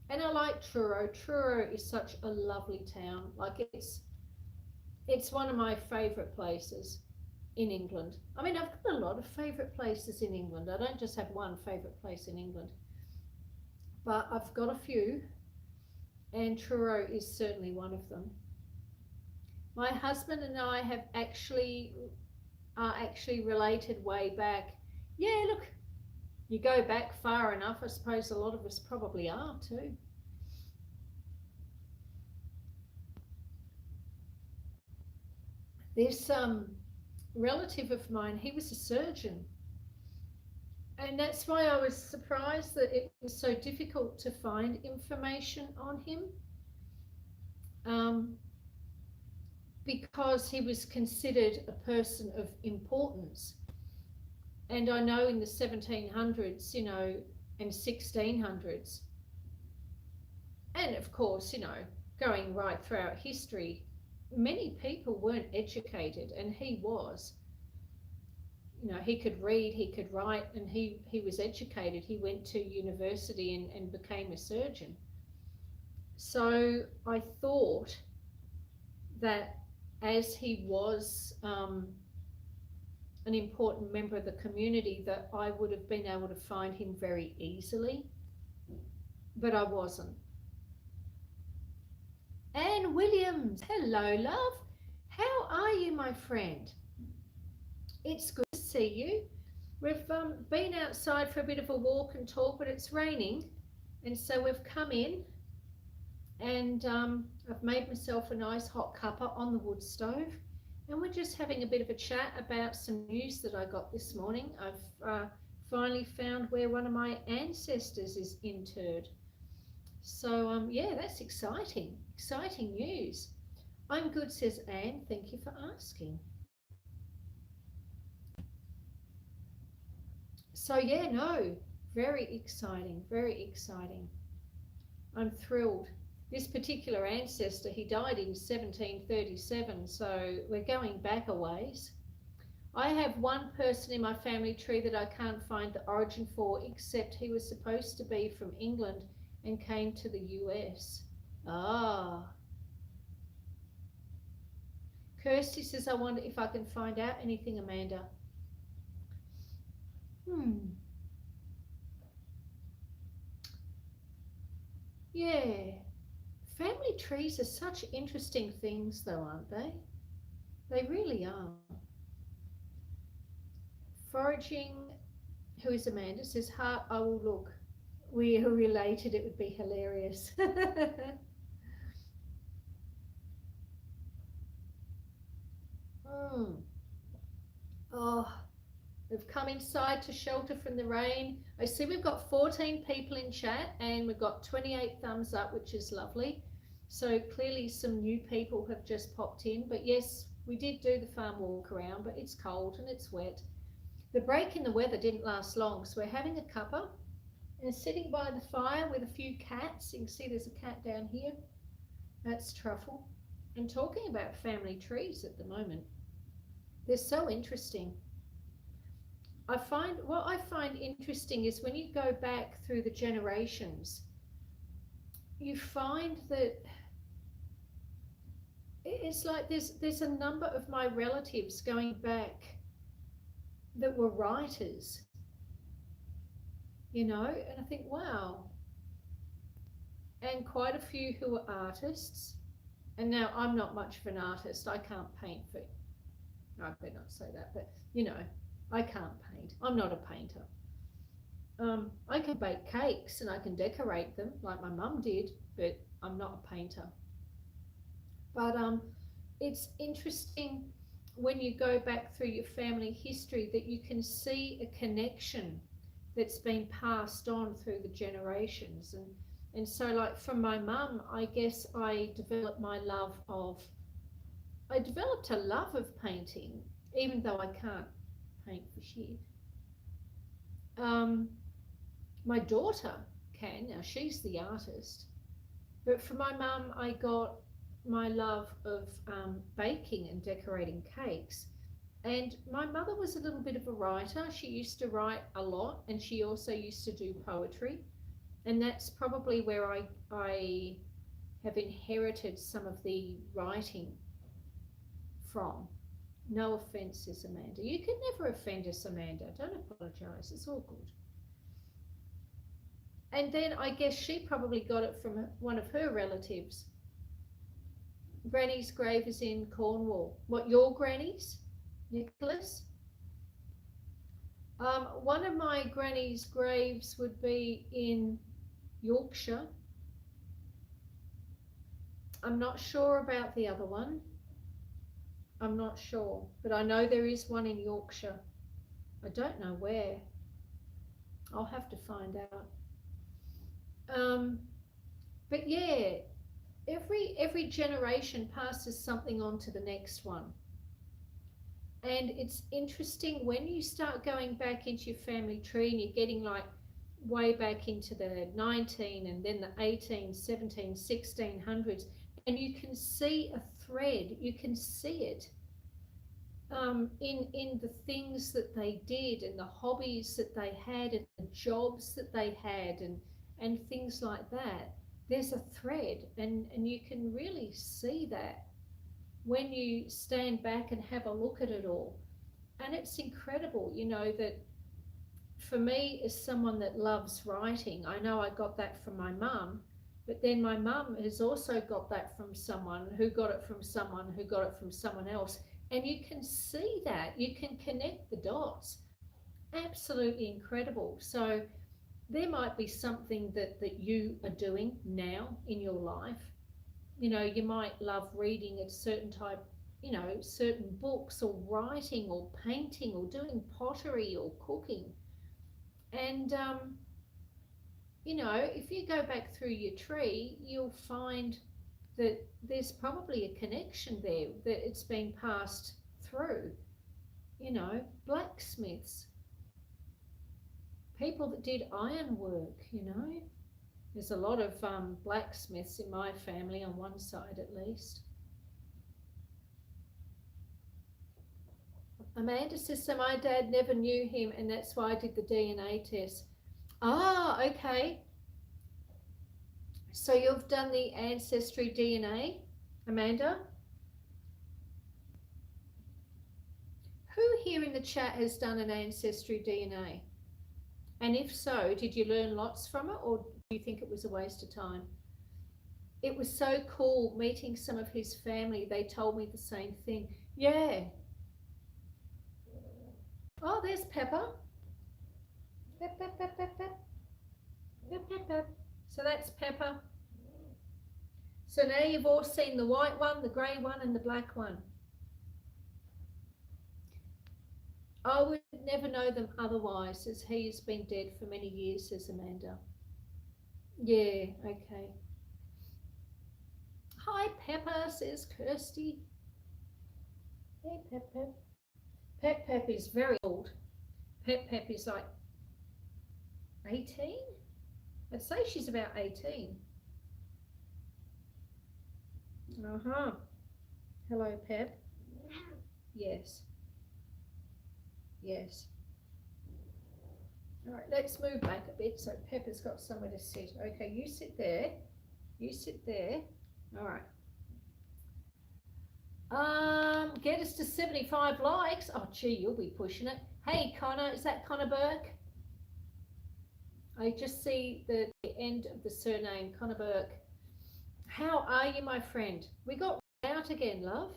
and I like Truro. Truro is such a lovely town. Like it's one of my favourite places in England. I mean, I've got a lot of favourite places in England. I don't just have one favourite place in England, but I've got a few, and Truro is certainly one of them. My husband and I are actually related way back. Yeah, look, you go back far enough, I suppose a lot of us probably are too. This relative of mine, he was a surgeon. And that's why I was surprised that it was so difficult to find information on him. Because he was considered a person of importance. And I know in the 1700s, and 1600s, and of course, going right throughout history, many people weren't educated, and he was. you know, he could read, he could write, and he was educated. He went to university and became a surgeon. So I thought that as he was an important member of the community, that I would have been able to find him very easily, but I wasn't. Anne Williams, hello, love. How are you, my friend? It's good to see you. We've been outside for a bit of a walk and talk, but it's raining, and so we've come in, and I've made myself a nice hot cuppa on the wood stove, and we're just having a bit of a chat about some news that I got this morning. I've finally found where one of my ancestors is interred. So yeah, that's exciting news. I'm good, says Anne. Thank you for asking. So yeah, no, very exciting, very exciting. I'm thrilled. This particular ancestor, he died in 1737, so we're going back a ways. I have one person in my family tree that I can't find the origin for, except he was supposed to be from England and came to the US. Ah. Kirsty says, I wonder if I can find out anything, Amanda. Yeah. Family trees are such interesting things though, aren't they? They really are. Foraging, who is Amanda, says, Heart, I will look. We are related, it would be hilarious. Oh, we've come inside to shelter from the rain. I see we've got 14 people in chat and we've got 28 thumbs up, which is lovely. So clearly some new people have just popped in. But yes, we did do the farm walk around, but it's cold and it's wet. The break in the weather didn't last long, so we're having a cuppa and sitting by the fire with a few cats. You can see there's a cat down here. That's Truffle. And talking about family trees at the moment. They're so interesting. What I find interesting is when you go back through the generations, you find that it's like there's a number of my relatives going back that were writers, you know, and I think, wow. And quite a few who are artists. And now I'm not much of an artist. I can't paint for, no, I better not say that, but you know, I can't paint. I'm not a painter. I can bake cakes and I can decorate them like my mum did, but I'm not a painter. But it's interesting when you go back through your family history that you can see a connection that's been passed on through the generations. And so like from my mum, I guess I developed a love of painting, even though I can't paint for shit. My daughter can, now she's the artist, but from my mum I got my love of baking and decorating cakes. And my mother was a little bit of a writer. She used to write a lot, and she also used to do poetry, and that's probably where I have inherited some of the writing from. No offences, Amanda. You can never offend us, Amanda. Don't apologise. It's all good. And then I guess she probably got it from one of her relatives. Granny's grave is in Cornwall. What, your granny's, Nicholas? One of my granny's graves would be in Yorkshire. I'm not sure about the other one. I'm not sure, but I know there is one in Yorkshire. I don't know where. I'll have to find out. But yeah, every generation passes something on to the next one. And it's interesting when you start going back into your family tree and you're getting like way back into the 19 and then the 18, 17, 1600s, and you can see a thread, you can see it. in the things that they did and the hobbies that they had and the jobs that they had and things like that. There's a thread, and you can really see that when you stand back and have a look at it all. And it's incredible, you know, that for me, as someone that loves writing, I know I got that from my mum, but then my mum has also got that from someone who got it from someone who got it from someone else. And you can see that, you can connect the dots. Absolutely incredible. So there might be something that you are doing now in your life. You know, you might love reading a certain type, you know, certain books, or writing, or painting, or doing pottery, or cooking. And you know, if you go back through your tree, you'll find that there's probably a connection there, that it's been passed through. You know, blacksmiths, people that did iron work, you know. There's a lot of blacksmiths in my family, on one side at least. Amanda says, so my dad never knew him, and that's why I did the DNA test. Ah, okay. So you've done the ancestry DNA, Amanda? Who here in the chat has done an ancestry DNA? And if so, did you learn lots from it, or do you think it was a waste of time? It was so cool meeting some of his family. They told me the same thing. Yeah. Oh, there's Pepper. Pep, pep, pep, pep, pep. Pep, pep, pep. So that's Pepper. So now you've all seen the white one, the grey one, and the black one. I would never know them otherwise, as he has been dead for many years, says Amanda. Yeah, okay. Hi, Pepper, says Kirsty. Hey, Pep Pep. Pep Pep is very old. Pep Pep is like 18? I'd say she's about 18. Uh-huh. Hello, Pep. Yes. Yes. All right, let's move back a bit so Pepper's got somewhere to sit. Okay, you sit there. You sit there. All right. Get us to 75 likes. Oh, gee, you'll be pushing it. Hey, Connor, is that Connor Burke? I just see the end of the surname, Connor Burke. How are you, my friend? We got out again, love.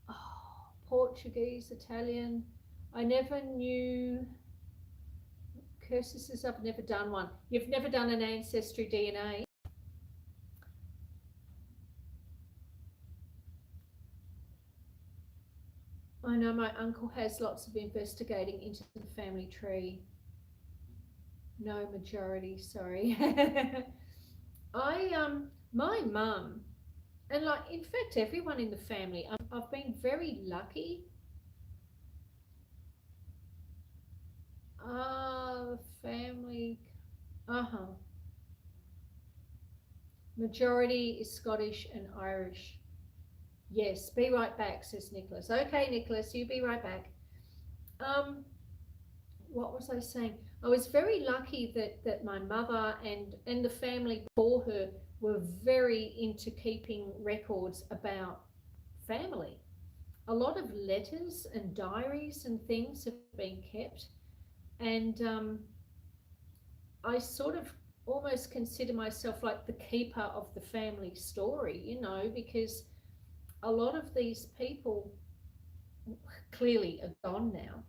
Oh, Portuguese, Italian. I never knew. Kirsty says I've never done one. You've never done an ancestry DNA? I know my uncle has lots of investigating into the family tree. No majority, sorry. My mum, and like in fact everyone in the family, I've been very lucky. The family, majority is Scottish and Irish. Yes, be right back, says Nicholas. Okay, Nicholas, you be right back. What was I saying? I was very lucky that my mother and the family before her were very into keeping records about family. A lot of letters and diaries and things have been kept, and I sort of almost consider myself like the keeper of the family story, you know, because a lot of these people clearly are gone now.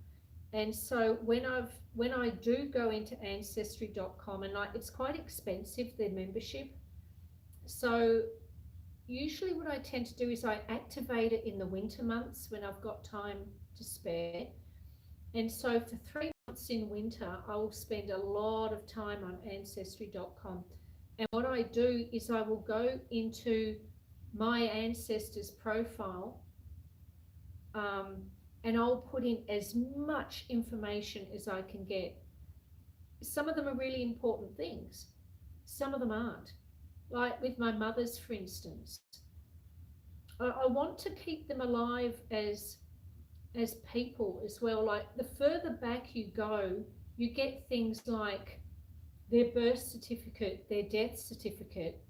And so when I do go into ancestry.com, and like it's quite expensive, their membership. So usually what I tend to do is I activate it in the winter months when I've got time to spare. And so for 3 months in winter, I will spend a lot of time on ancestry.com. And what I do is I will go into my ancestors profile, and I'll put in as much information as I can get. Some of them are really important things. Some of them aren't. Like with my mother's, for instance, I want to keep them alive as people as well. Like the further back you go, you get things like their birth certificate, their death certificate,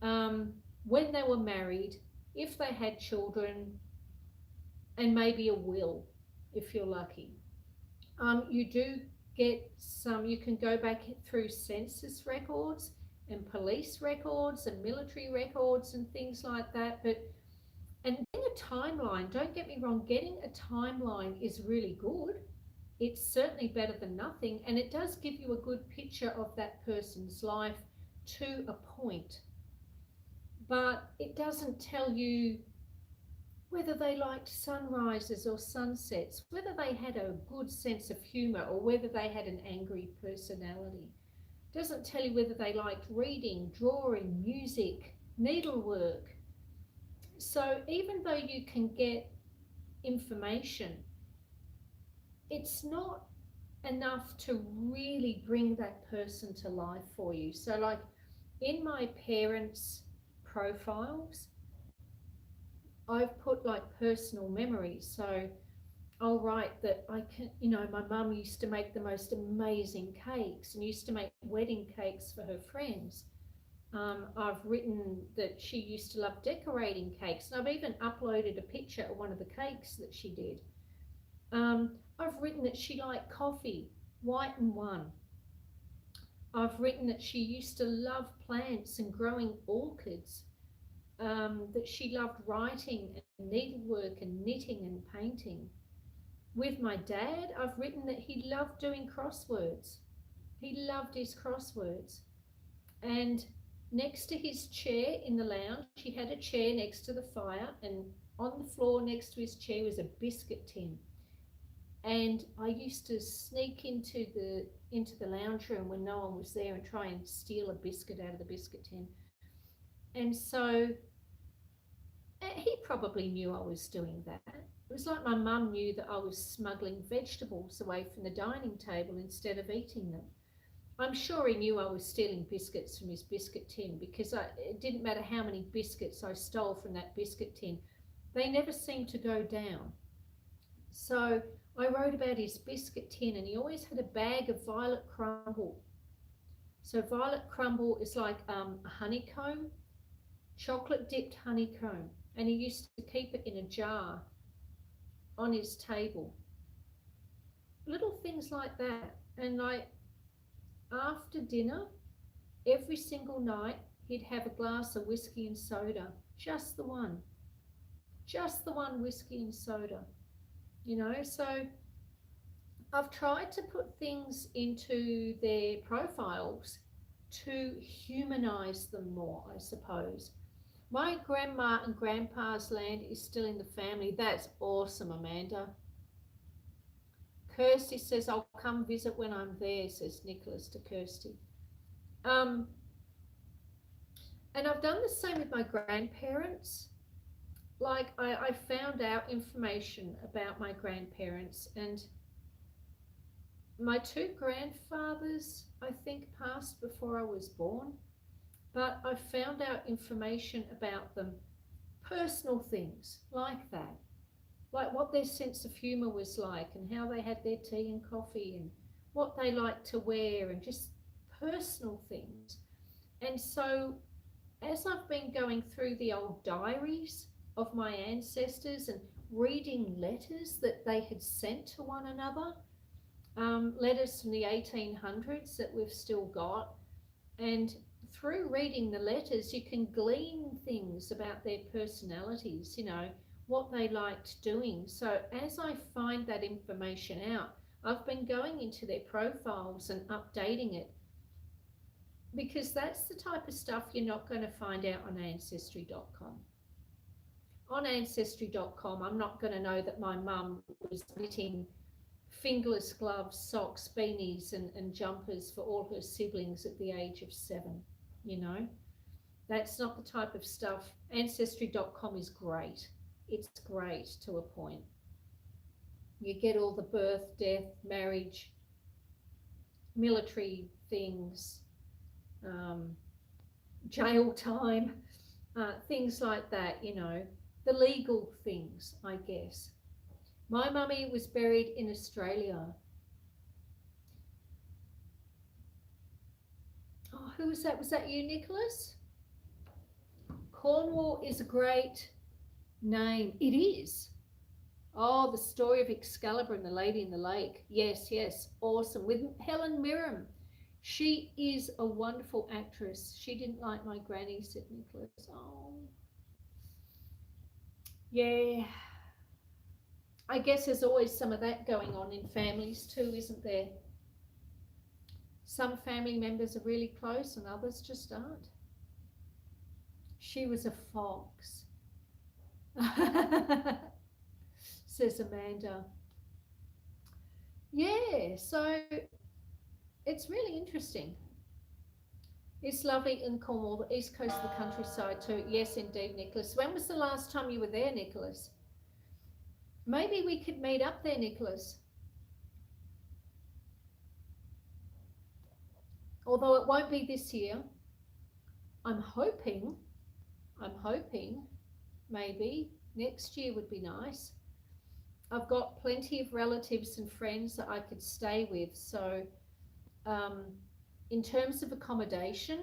when they were married, if they had children, and maybe a will, if you're lucky. You do get some, you can go back through census records and police records and military records and things like that. But and getting a timeline, don't get me wrong, getting a timeline is really good. It's certainly better than nothing, and it does give you a good picture of that person's life to a point. But it doesn't tell you whether they liked sunrises or sunsets, whether they had a good sense of humour or whether they had an angry personality. It doesn't tell you whether they liked reading, drawing, music, needlework. So even though you can get information, it's not enough to really bring that person to life for you. So like in my parents' profiles, I've put like personal memories. So I'll write that I can, my mum used to make the most amazing cakes and used to make wedding cakes for her friends. I've written that she used to love decorating cakes, and I've even uploaded a picture of one of the cakes that she did. I've written that she liked coffee, white and one. I've written that she used to love plants and growing orchids, that she loved writing and needlework and knitting and painting. With my dad, I've written that he loved doing crosswords. He loved his crosswords. And next to his chair in the lounge, he had a chair next to the fire, and on the floor next to his chair was a biscuit tin. And I used to sneak into the lounge room when no one was there and try and steal a biscuit out of the biscuit tin. And so he probably knew I was doing that. It was like my mum knew that I was smuggling vegetables away from the dining table instead of eating them. I'm sure he knew I was stealing biscuits from his biscuit tin, because it didn't matter how many biscuits I stole from that biscuit tin, they never seemed to go down. So I wrote about his biscuit tin, and he always had a bag of violet crumble. So violet crumble is like a honeycomb, chocolate dipped honeycomb, and he used to keep it in a jar on his table. Little things like that. And like after dinner, every single night, he'd have a glass of whiskey and soda, just the one whiskey and soda, So I've tried to put things into their profiles to humanize them more, I suppose. My grandma and grandpa's land is still in the family. That's awesome, Amanda. Kirsty says, I'll come visit when I'm there, says Nicholas to Kirsty. And I've done the same with my grandparents. Like I found out information about my grandparents, and my two grandfathers, I think, passed before I was born, but I found out information about them, personal things like that, like what their sense of humour was like and how they had their tea and coffee and what they liked to wear and just personal things. And so as I've been going through the old diaries of my ancestors and reading letters that they had sent to one another, letters from the 1800s that we've still got, and through reading the letters you can glean things about their personalities, what they liked doing. So as I find that information out, I've been going into their profiles and updating it, because that's the type of stuff you're not going to find out on Ancestry.com. On Ancestry.com, I'm not going to know that my mum was knitting fingerless gloves, socks, beanies and jumpers for all her siblings at the age of 7, That's not the type of stuff. Ancestry.com is great. It's great to a point. You get all the birth, death, marriage, military things, jail time, things like that, you know, the legal things, I guess. My mummy was buried in Australia. Oh, who was that? Was that you, Nicholas? Cornwall is a great name. It is. Oh, the story of Excalibur and the Lady in the Lake. Yes, yes, awesome. With Helen Mirren. She is a wonderful actress. She didn't like my granny, said Nicholas. Oh, yeah. I guess there's always some of that going on in families too, isn't there? Some family members are really close and others just aren't. She was a fox, says Amanda. Yeah, so it's really interesting. It's lovely in Cornwall, the east coast of the countryside too. Yes, indeed, Nicholas. When was the last time you were there, Nicholas? Maybe we could meet up there, Nicholas. Although it won't be this year. I'm hoping maybe next year would be nice. I've got plenty of relatives and friends that I could stay with. So in terms of accommodation,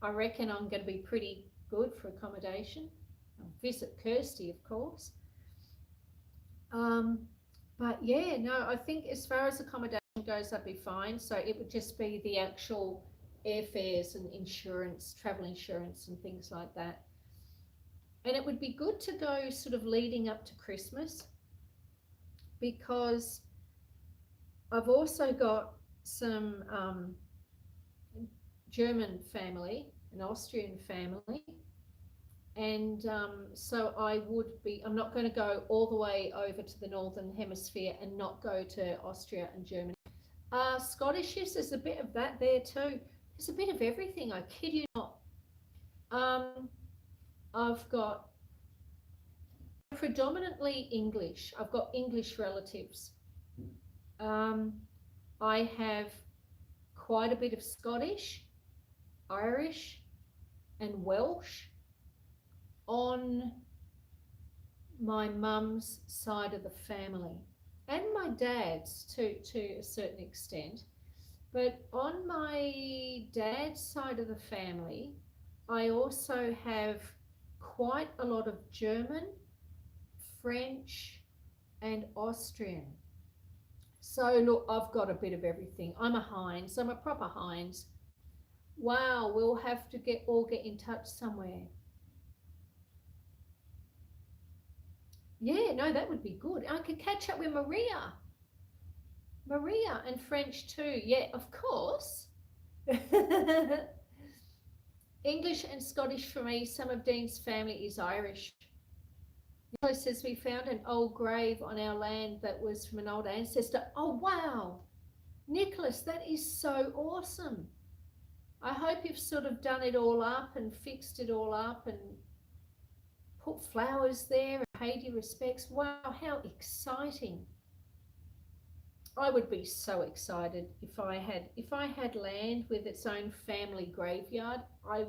I reckon I'm going to be pretty good for accommodation. I'll visit Kirsty, of course. But yeah, no, I think as far as accommodation goes, I'd be fine. So it would just be the actual airfares and insurance, travel insurance and things like that. And it would be good to go sort of leading up to Christmas, because I've also got some German family, an Austrian family, and so I'm not going to go all the way over to the Northern Hemisphere and not go to Austria and Germany. Scottish, yes, there's a bit of that there too. There's a bit of everything, I kid you not. I've got predominantly English. I've got English relatives. I have quite a bit of Scottish, Irish, and Welsh on my mum's side of the family, and my dad's too, to a certain extent. But on my dad's side of the family, I also have quite a lot of German, French, and Austrian. So look, I've got a bit of everything. I'm a Heinz. I'm a proper Heinz. Wow, we'll have to all get in touch somewhere. Yeah, no, that would be good. I could catch up with Maria. Maria and French too. Yeah, of course. English and Scottish for me. Some of Dean's family is Irish. Nicholas says we found an old grave on our land that was from an old ancestor. Oh, wow. Nicholas, that is so awesome. I hope you've sort of done it all up and fixed it all up and put flowers there and paid your respects. Wow, how exciting. I would be so excited if I had land with its own family graveyard. I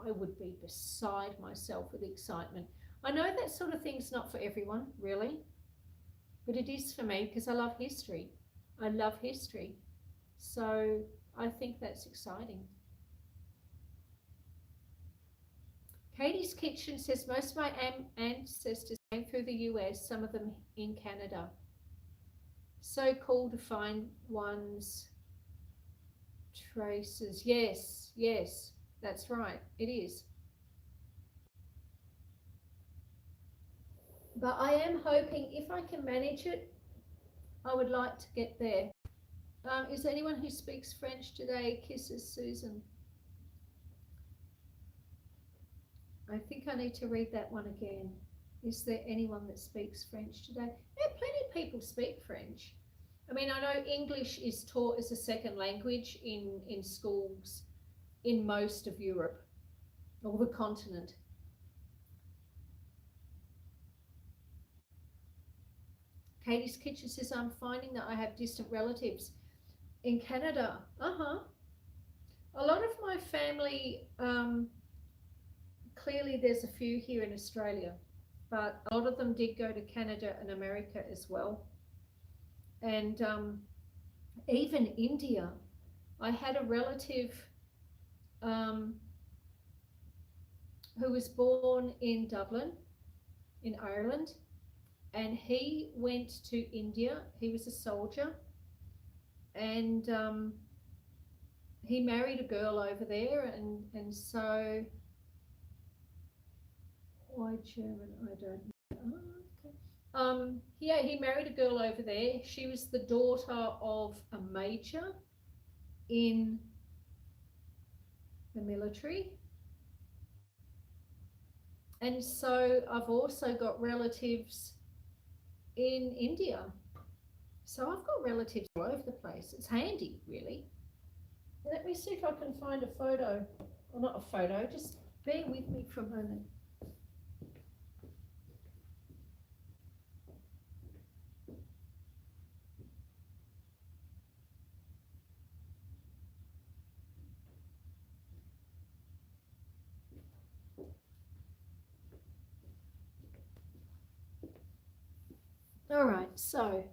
would be beside myself with excitement. I know that sort of thing's not for everyone, really, but it is for me because I love history. I love history. So I think that's exciting. Katie's Kitchen says most of my ancestors came through the US, some of them in Canada. So cool to find one's traces. Yes, yes, that's right. It is. But I am hoping if I can manage it, I would like to get there. Is there anyone who speaks French today? Kisses, Susan. I think I need to read that one again. Is there anyone that speaks French today? Yeah, plenty of people speak French. I mean, I know English is taught as a second language in schools in most of Europe or the continent. Katie's Kitchen says, I'm finding that I have distant relatives in Canada. A lot of my family clearly there's a few here in Australia, but a lot of them did go to Canada and America as well. And even India. I had a relative who was born in Dublin, in Ireland, and he went to India. He was a soldier, and he married a girl over there, and so why German? I don't know. Oh, okay. Yeah, he married a girl over there. She was the daughter of a major in the military. And so I've also got relatives in India. So I've got relatives all over the place. It's handy, really. Let me see if I can find a photo. Well, not a photo, just bear with me for a moment. All right, so,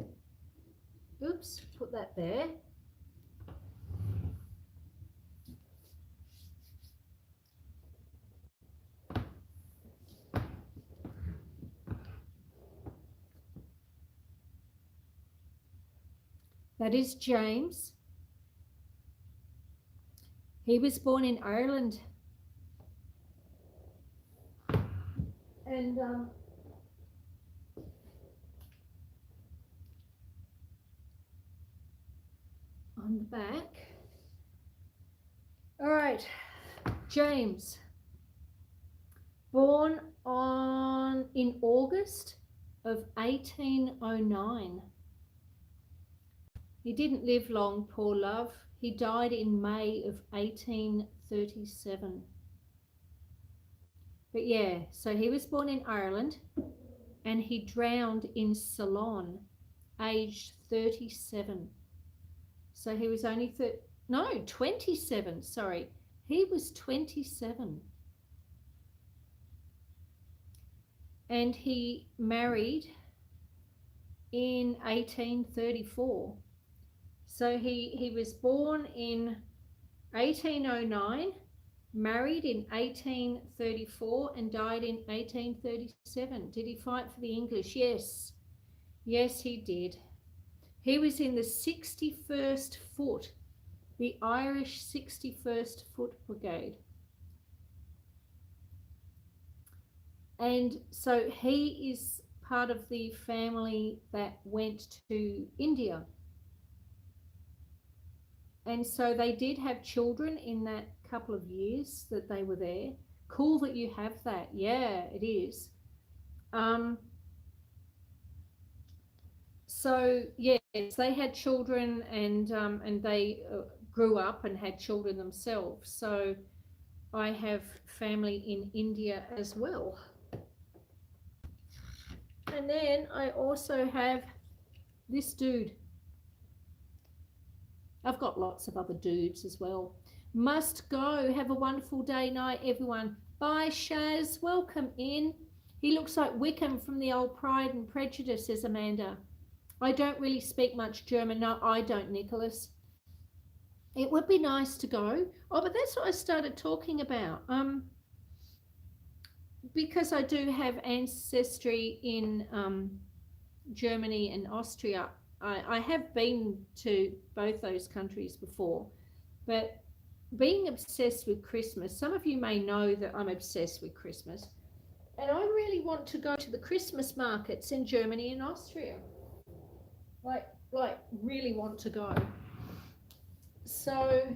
oops, put that there. That is James. He was born in Ireland. And on the back. All right, James, born in August of 1809. He didn't live long, poor love. He died in May of 1837. But yeah, so he was born in Ireland and he drowned in Ceylon, aged 37. So he was only 27, sorry. He was 27. And he married in 1834. So he was born in 1809, married in 1834, and died in 1837. Did he fight for the English? Yes. Yes, he did. He was in the 61st Foot, the Irish 61st Foot Brigade. And so he is part of the family that went to India. And so they did have children in that couple of years that they were there. Cool that you have that. Yeah, it is. So yes, they had children, and they grew up and had children themselves. So I have family in India as well. And then I also have this dude. I've got lots of other dudes as well. Must go. Have a wonderful day, night, everyone. Bye, Shaz. Welcome in. He looks like Wickham from the old Pride and Prejudice, says Amanda. I don't really speak much German. No, I don't, Nicholas. It would be nice to go. Oh, but that's what I started talking about. Because I do have ancestry in Germany and Austria. I have been to both those countries before, but being obsessed with Christmas, some of you may know that I'm obsessed with Christmas, and I really want to go to the Christmas markets in Germany and Austria. Like really want to go. So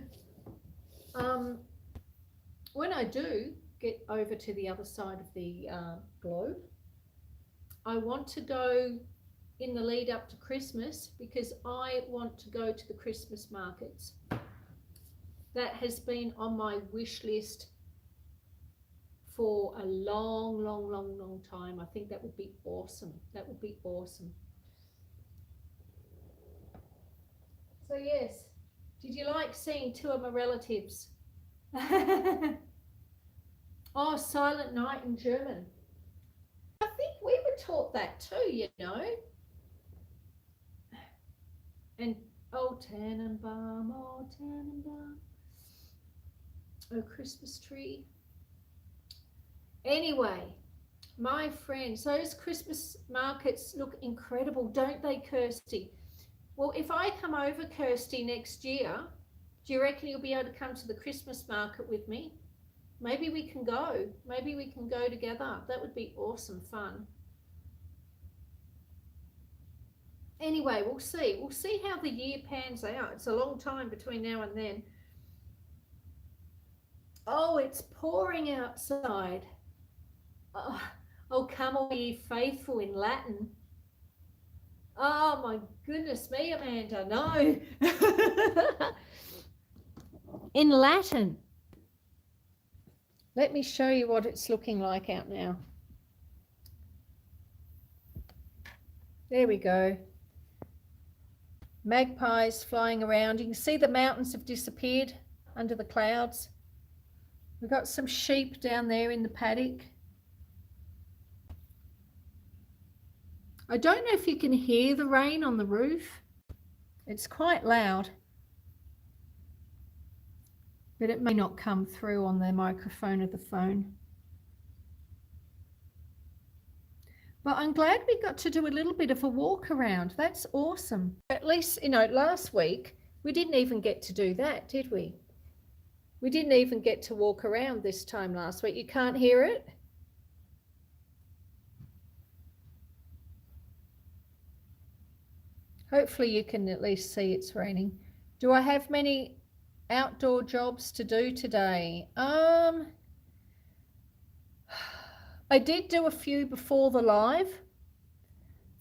when I do get over to the other side of the globe, I want to go in the lead up to Christmas, because I want to go to the Christmas markets. That has been on my wish list for a long time. I think that would be awesome. That would be awesome. So yes, did you like seeing two of my relatives? Oh, Silent Night in German. I think we were taught that too, you know. And oh, Tannenbaum, oh, Tannenbaum, oh, Christmas tree. Anyway, my friends, those Christmas markets look incredible, don't they, Kirsty? Well, if I come over, Kirsty, next year, do you reckon you'll be able to come to the Christmas market with me? Maybe we can go. Maybe we can go together. That would be awesome fun. Anyway, we'll see. We'll see how the year pans out. It's a long time between now and then. Oh, it's pouring outside. Oh, oh, come all ye faithful in Latin. Oh my goodness me, Amanda, no. In Latin. Let me show you what it's looking like out now. There we go. Magpies flying around. You can see the mountains have disappeared under the clouds. We've got some sheep down there in the paddock. I don't know if you can hear the rain on the roof. It's quite loud, but it may not come through on the microphone of the phone. But I'm glad we got to do a little bit of a walk around. That's awesome. At least, you know, last week we didn't even get to do that, did we? We didn't even get to walk around this time last week. You can't hear it? Hopefully you can at least see it's raining. Do I have many outdoor jobs to do today? I did do a few before the live.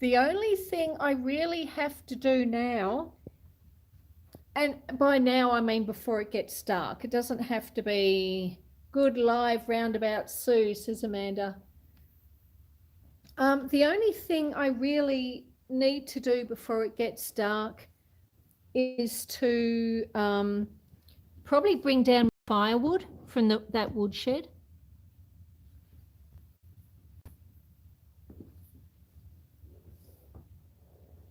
The only thing I really have to do now, and by now I mean before it gets dark, it doesn't have to be good live roundabout Sue, says Amanda. The only thing I really need to do before it gets dark is to probably bring down firewood from that woodshed.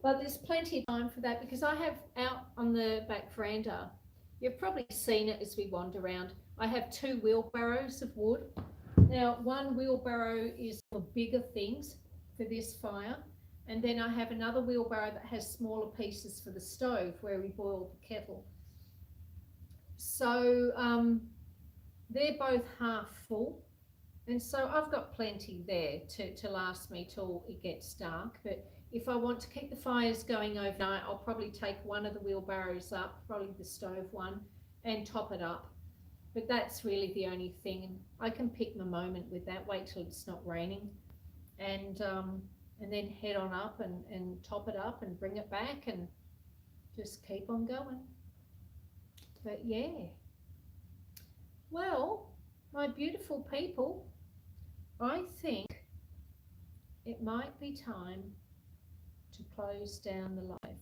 But there's plenty of time for that because I have out on the back veranda, you've probably seen it as we wander around, I have 2 wheelbarrows of wood. Now, one wheelbarrow is for bigger things for this fire, and then I have another wheelbarrow that has smaller pieces for the stove where we boil the kettle. So they're both half full, and so I've got plenty there to last me till it gets dark. But if I want to keep the fires going overnight, I'll probably take one of the wheelbarrows up, probably the stove one, and top it up. But that's really the only thing. And I can pick my moment with that, wait till it's not raining, and then head on up and top it up and bring it back and just keep on going. But yeah. Well, my beautiful people, I think it might be time to close down the live.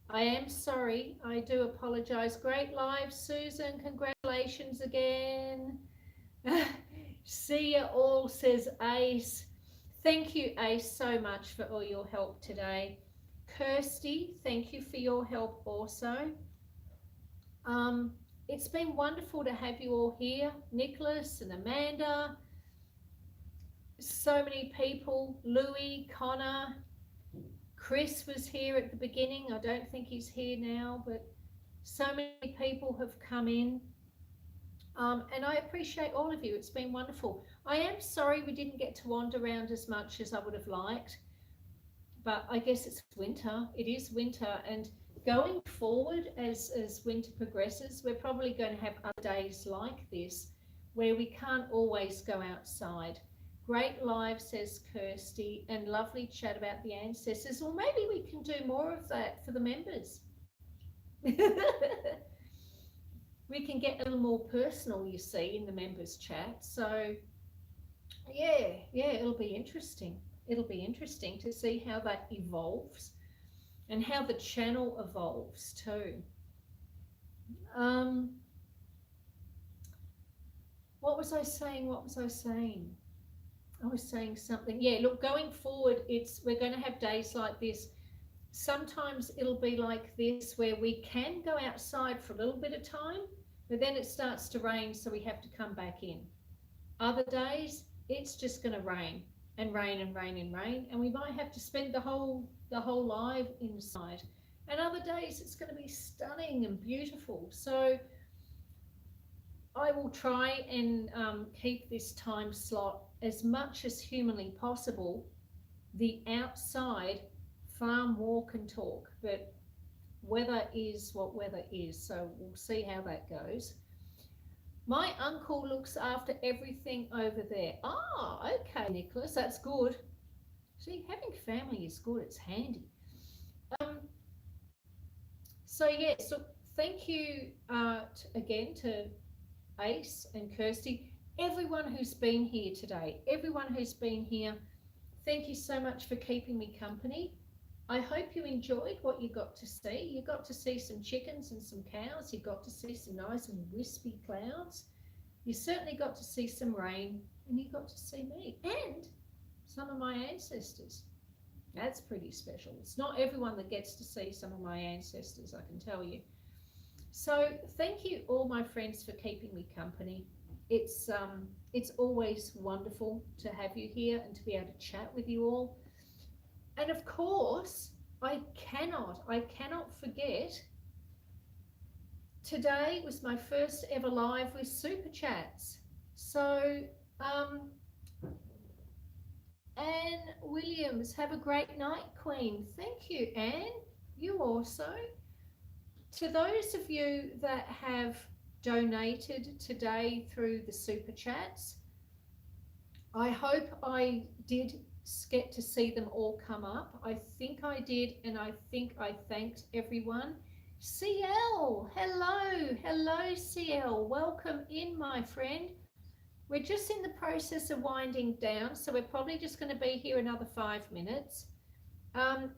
I am sorry, I do apologize. Great live, Susan, congratulations again. See you all, says Ace. Thank you, Ace, so much for all your help today. Kirsty, thank you for your help also. It's been wonderful to have you all here. Nicholas and Amanda, so many people, Louis, Connor, Chris was here at the beginning. I don't think he's here now, but so many people have come in. And I appreciate all of you. It's been wonderful. I am sorry we didn't get to wander around as much as I would have liked, but I guess it's winter. It is winter, and going forward as winter progresses, we're probably going to have other days like this where we can't always go outside. Great live, says Kirsty, and lovely chat about the ancestors. Well, maybe we can do more of that for the members. We can get a little more personal, you see, in the members chat. So yeah, it'll be interesting. It'll be interesting to see how that evolves and how the channel evolves too. What was I saying? What was I saying? I was saying something. Yeah, look, going forward, we're going to have days like this. Sometimes it'll be like this where we can go outside for a little bit of time, but then it starts to rain, so we have to come back in. Other days, it's just going to rain and rain and rain and rain, and we might have to spend the whole live inside. And other days, it's going to be stunning and beautiful. So I will try and keep this time slot as much as humanly possible, the outside farm walk and talk, but weather is what weather is, so we'll see how that goes. My uncle looks after everything over there. Ah, okay, Nicholas, that's good. See, having family is good, it's handy. Um, so yes, so thank you again to Ace and Kirsty, everyone who's been here today, everyone who's been here. Thank you so much for keeping me company. I hope you enjoyed what you got to see. You got to see some chickens and some cows. You got to see some nice and wispy clouds. You certainly got to see some rain, and you got to see me and some of my ancestors. That's pretty special. It's not everyone that gets to see some of my ancestors, I can tell you. So thank you all my friends for keeping me company. It's always wonderful to have you here and to be able to chat with you all. And of course, I cannot forget, today was my first ever live with Super Chats. So, Anne Williams, have a great night, Queen. Thank you, Anne. You also. To those of you that have donated today through the Super Chats, I hope I did get to see them all come up. I think I did, and I think I thanked everyone. CL, hello CL, welcome in my friend. We're just in the process of winding down, so we're probably just going to be here another 5 minutes.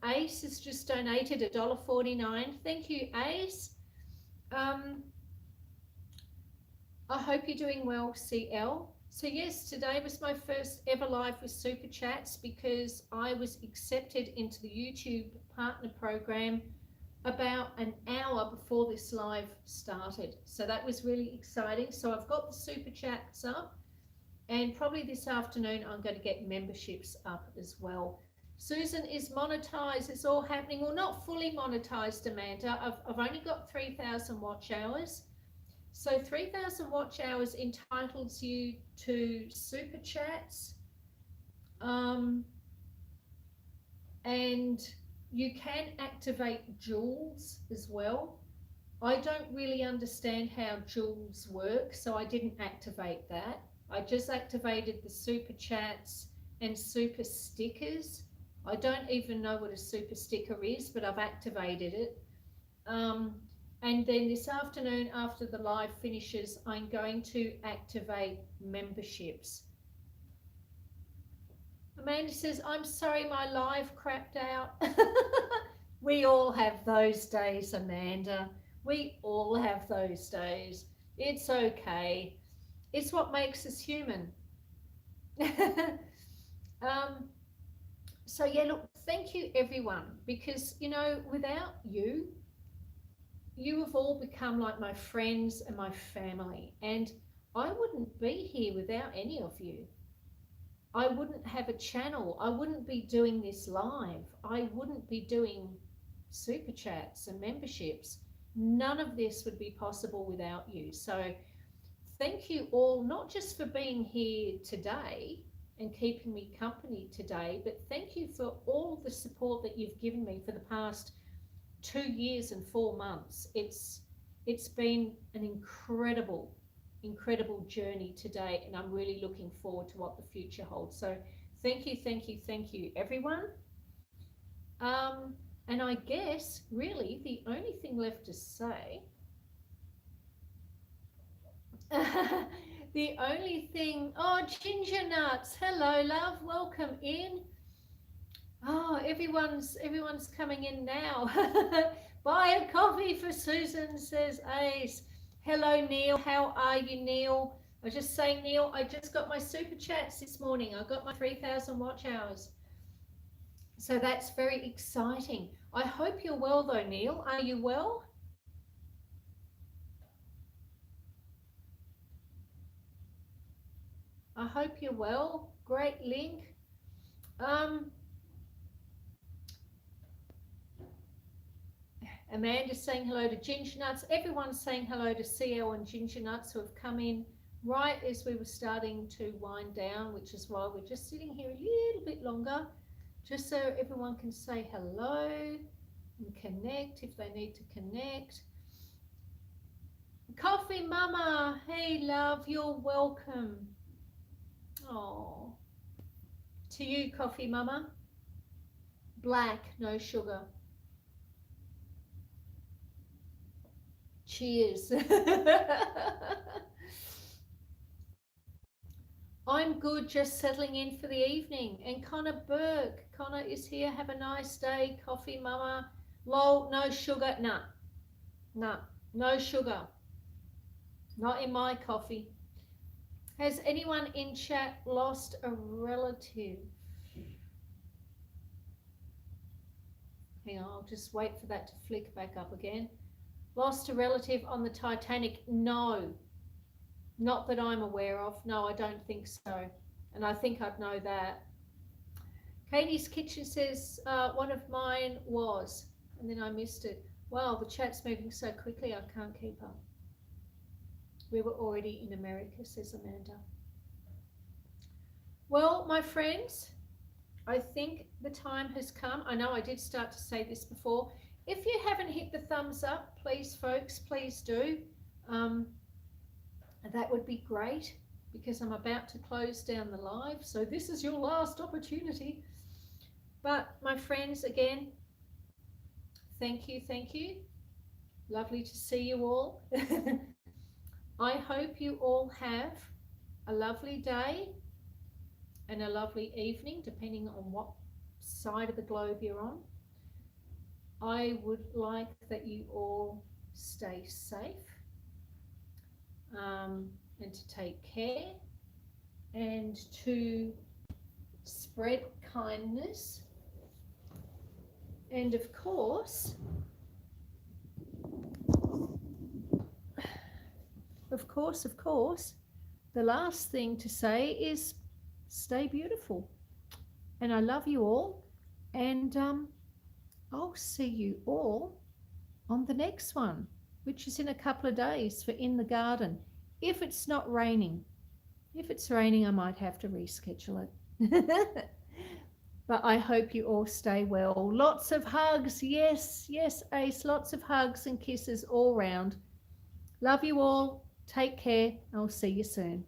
Ace has just donated $1.49. Thank you, Ace. I hope you're doing well, CL. So yes, today was my first ever live with Super Chats because I was accepted into the YouTube partner program about an hour before this live started. So that was really exciting. So I've got the Super Chats up, and probably this afternoon I'm going to get memberships up as well. Susan is monetized. It's all happening. Well, not fully monetized, Amanda. I've only got 3,000 watch hours. So 3,000 watch hours entitles you to Super Chats, and you can activate jewels as well. I don't really understand how jewels work, so I didn't activate that. I just activated the Super Chats and Super Stickers. I don't even know what a Super Sticker is, but I've activated it. And then this afternoon, after the live finishes, I'm going to activate memberships. Amanda says, I'm sorry my live crapped out. We all have those days, Amanda. We all have those days. It's okay. It's what makes us human. So yeah, look, thank you everyone, because, you know, without you, you have all become like my friends and my family, and I wouldn't be here without any of you. I wouldn't have a channel. I wouldn't be doing this live. I wouldn't be doing Super Chats and memberships. None of this would be possible without you. So thank you all, not just for being here today and keeping me company today, but thank you for all the support that you've given me for the past 2 years and 4 months. It's been an incredible journey today, and I'm really looking forward to what the future holds. So thank you everyone. And I guess really the only thing left to say the only thing, oh, Ginger Nuts, hello love, welcome in. Oh, everyone's coming in now. Buy a coffee for Susan, says Ace. Hello, Neil. How are you, Neil? I was just saying, Neil, I just got my super chats this morning. I got my 3,000 watch hours. So that's very exciting. I hope you're well though, Neil. Are you well? I hope you're well. Great link. Amanda's saying hello to Ginger Nuts. Everyone's saying hello to CL and Ginger Nuts who have come in right as we were starting to wind down, which is why we're just sitting here a little bit longer, just so everyone can say hello and connect if they need to connect. Coffee Mama, hey love, you're welcome. Oh, to you, Coffee Mama. Black, no sugar. Cheers. I'm good, just settling in for the evening. And Connor Burke, Connor is here. Have a nice day, Coffee Mama. Lol, no sugar. Nah, no sugar. Not in my coffee. Has anyone in chat lost a relative? Hang on, I'll just wait for that to flick back up again. Lost a relative on the Titanic? No, not that I'm aware of. No, I don't think so. And I think I'd know that. Katie's Kitchen says one of mine was, and then I missed it. Wow, the chat's moving so quickly I can't keep up. We were already in America, says Amanda. Well, my friends, I think the time has come. I know I did start to say this before. If you haven't hit the thumbs up, please, folks, please do. That would be great because I'm about to close down the live. So this is your last opportunity. But my friends, again, thank you, thank you. Lovely to see you all. I hope you all have a lovely day and a lovely evening, depending on what side of the globe you're on. I would like that you all stay safe and to take care and to spread kindness. And of course, the last thing to say is stay beautiful. And I love you all. And I'll see you all on the next one, which is in a couple of days for In the Garden. If it's not raining. If it's raining, I might have to reschedule it. But I hope you all stay well. Lots of hugs. Yes, yes, Ace. Lots of hugs and kisses all round. Love you all. Take care. I'll see you soon.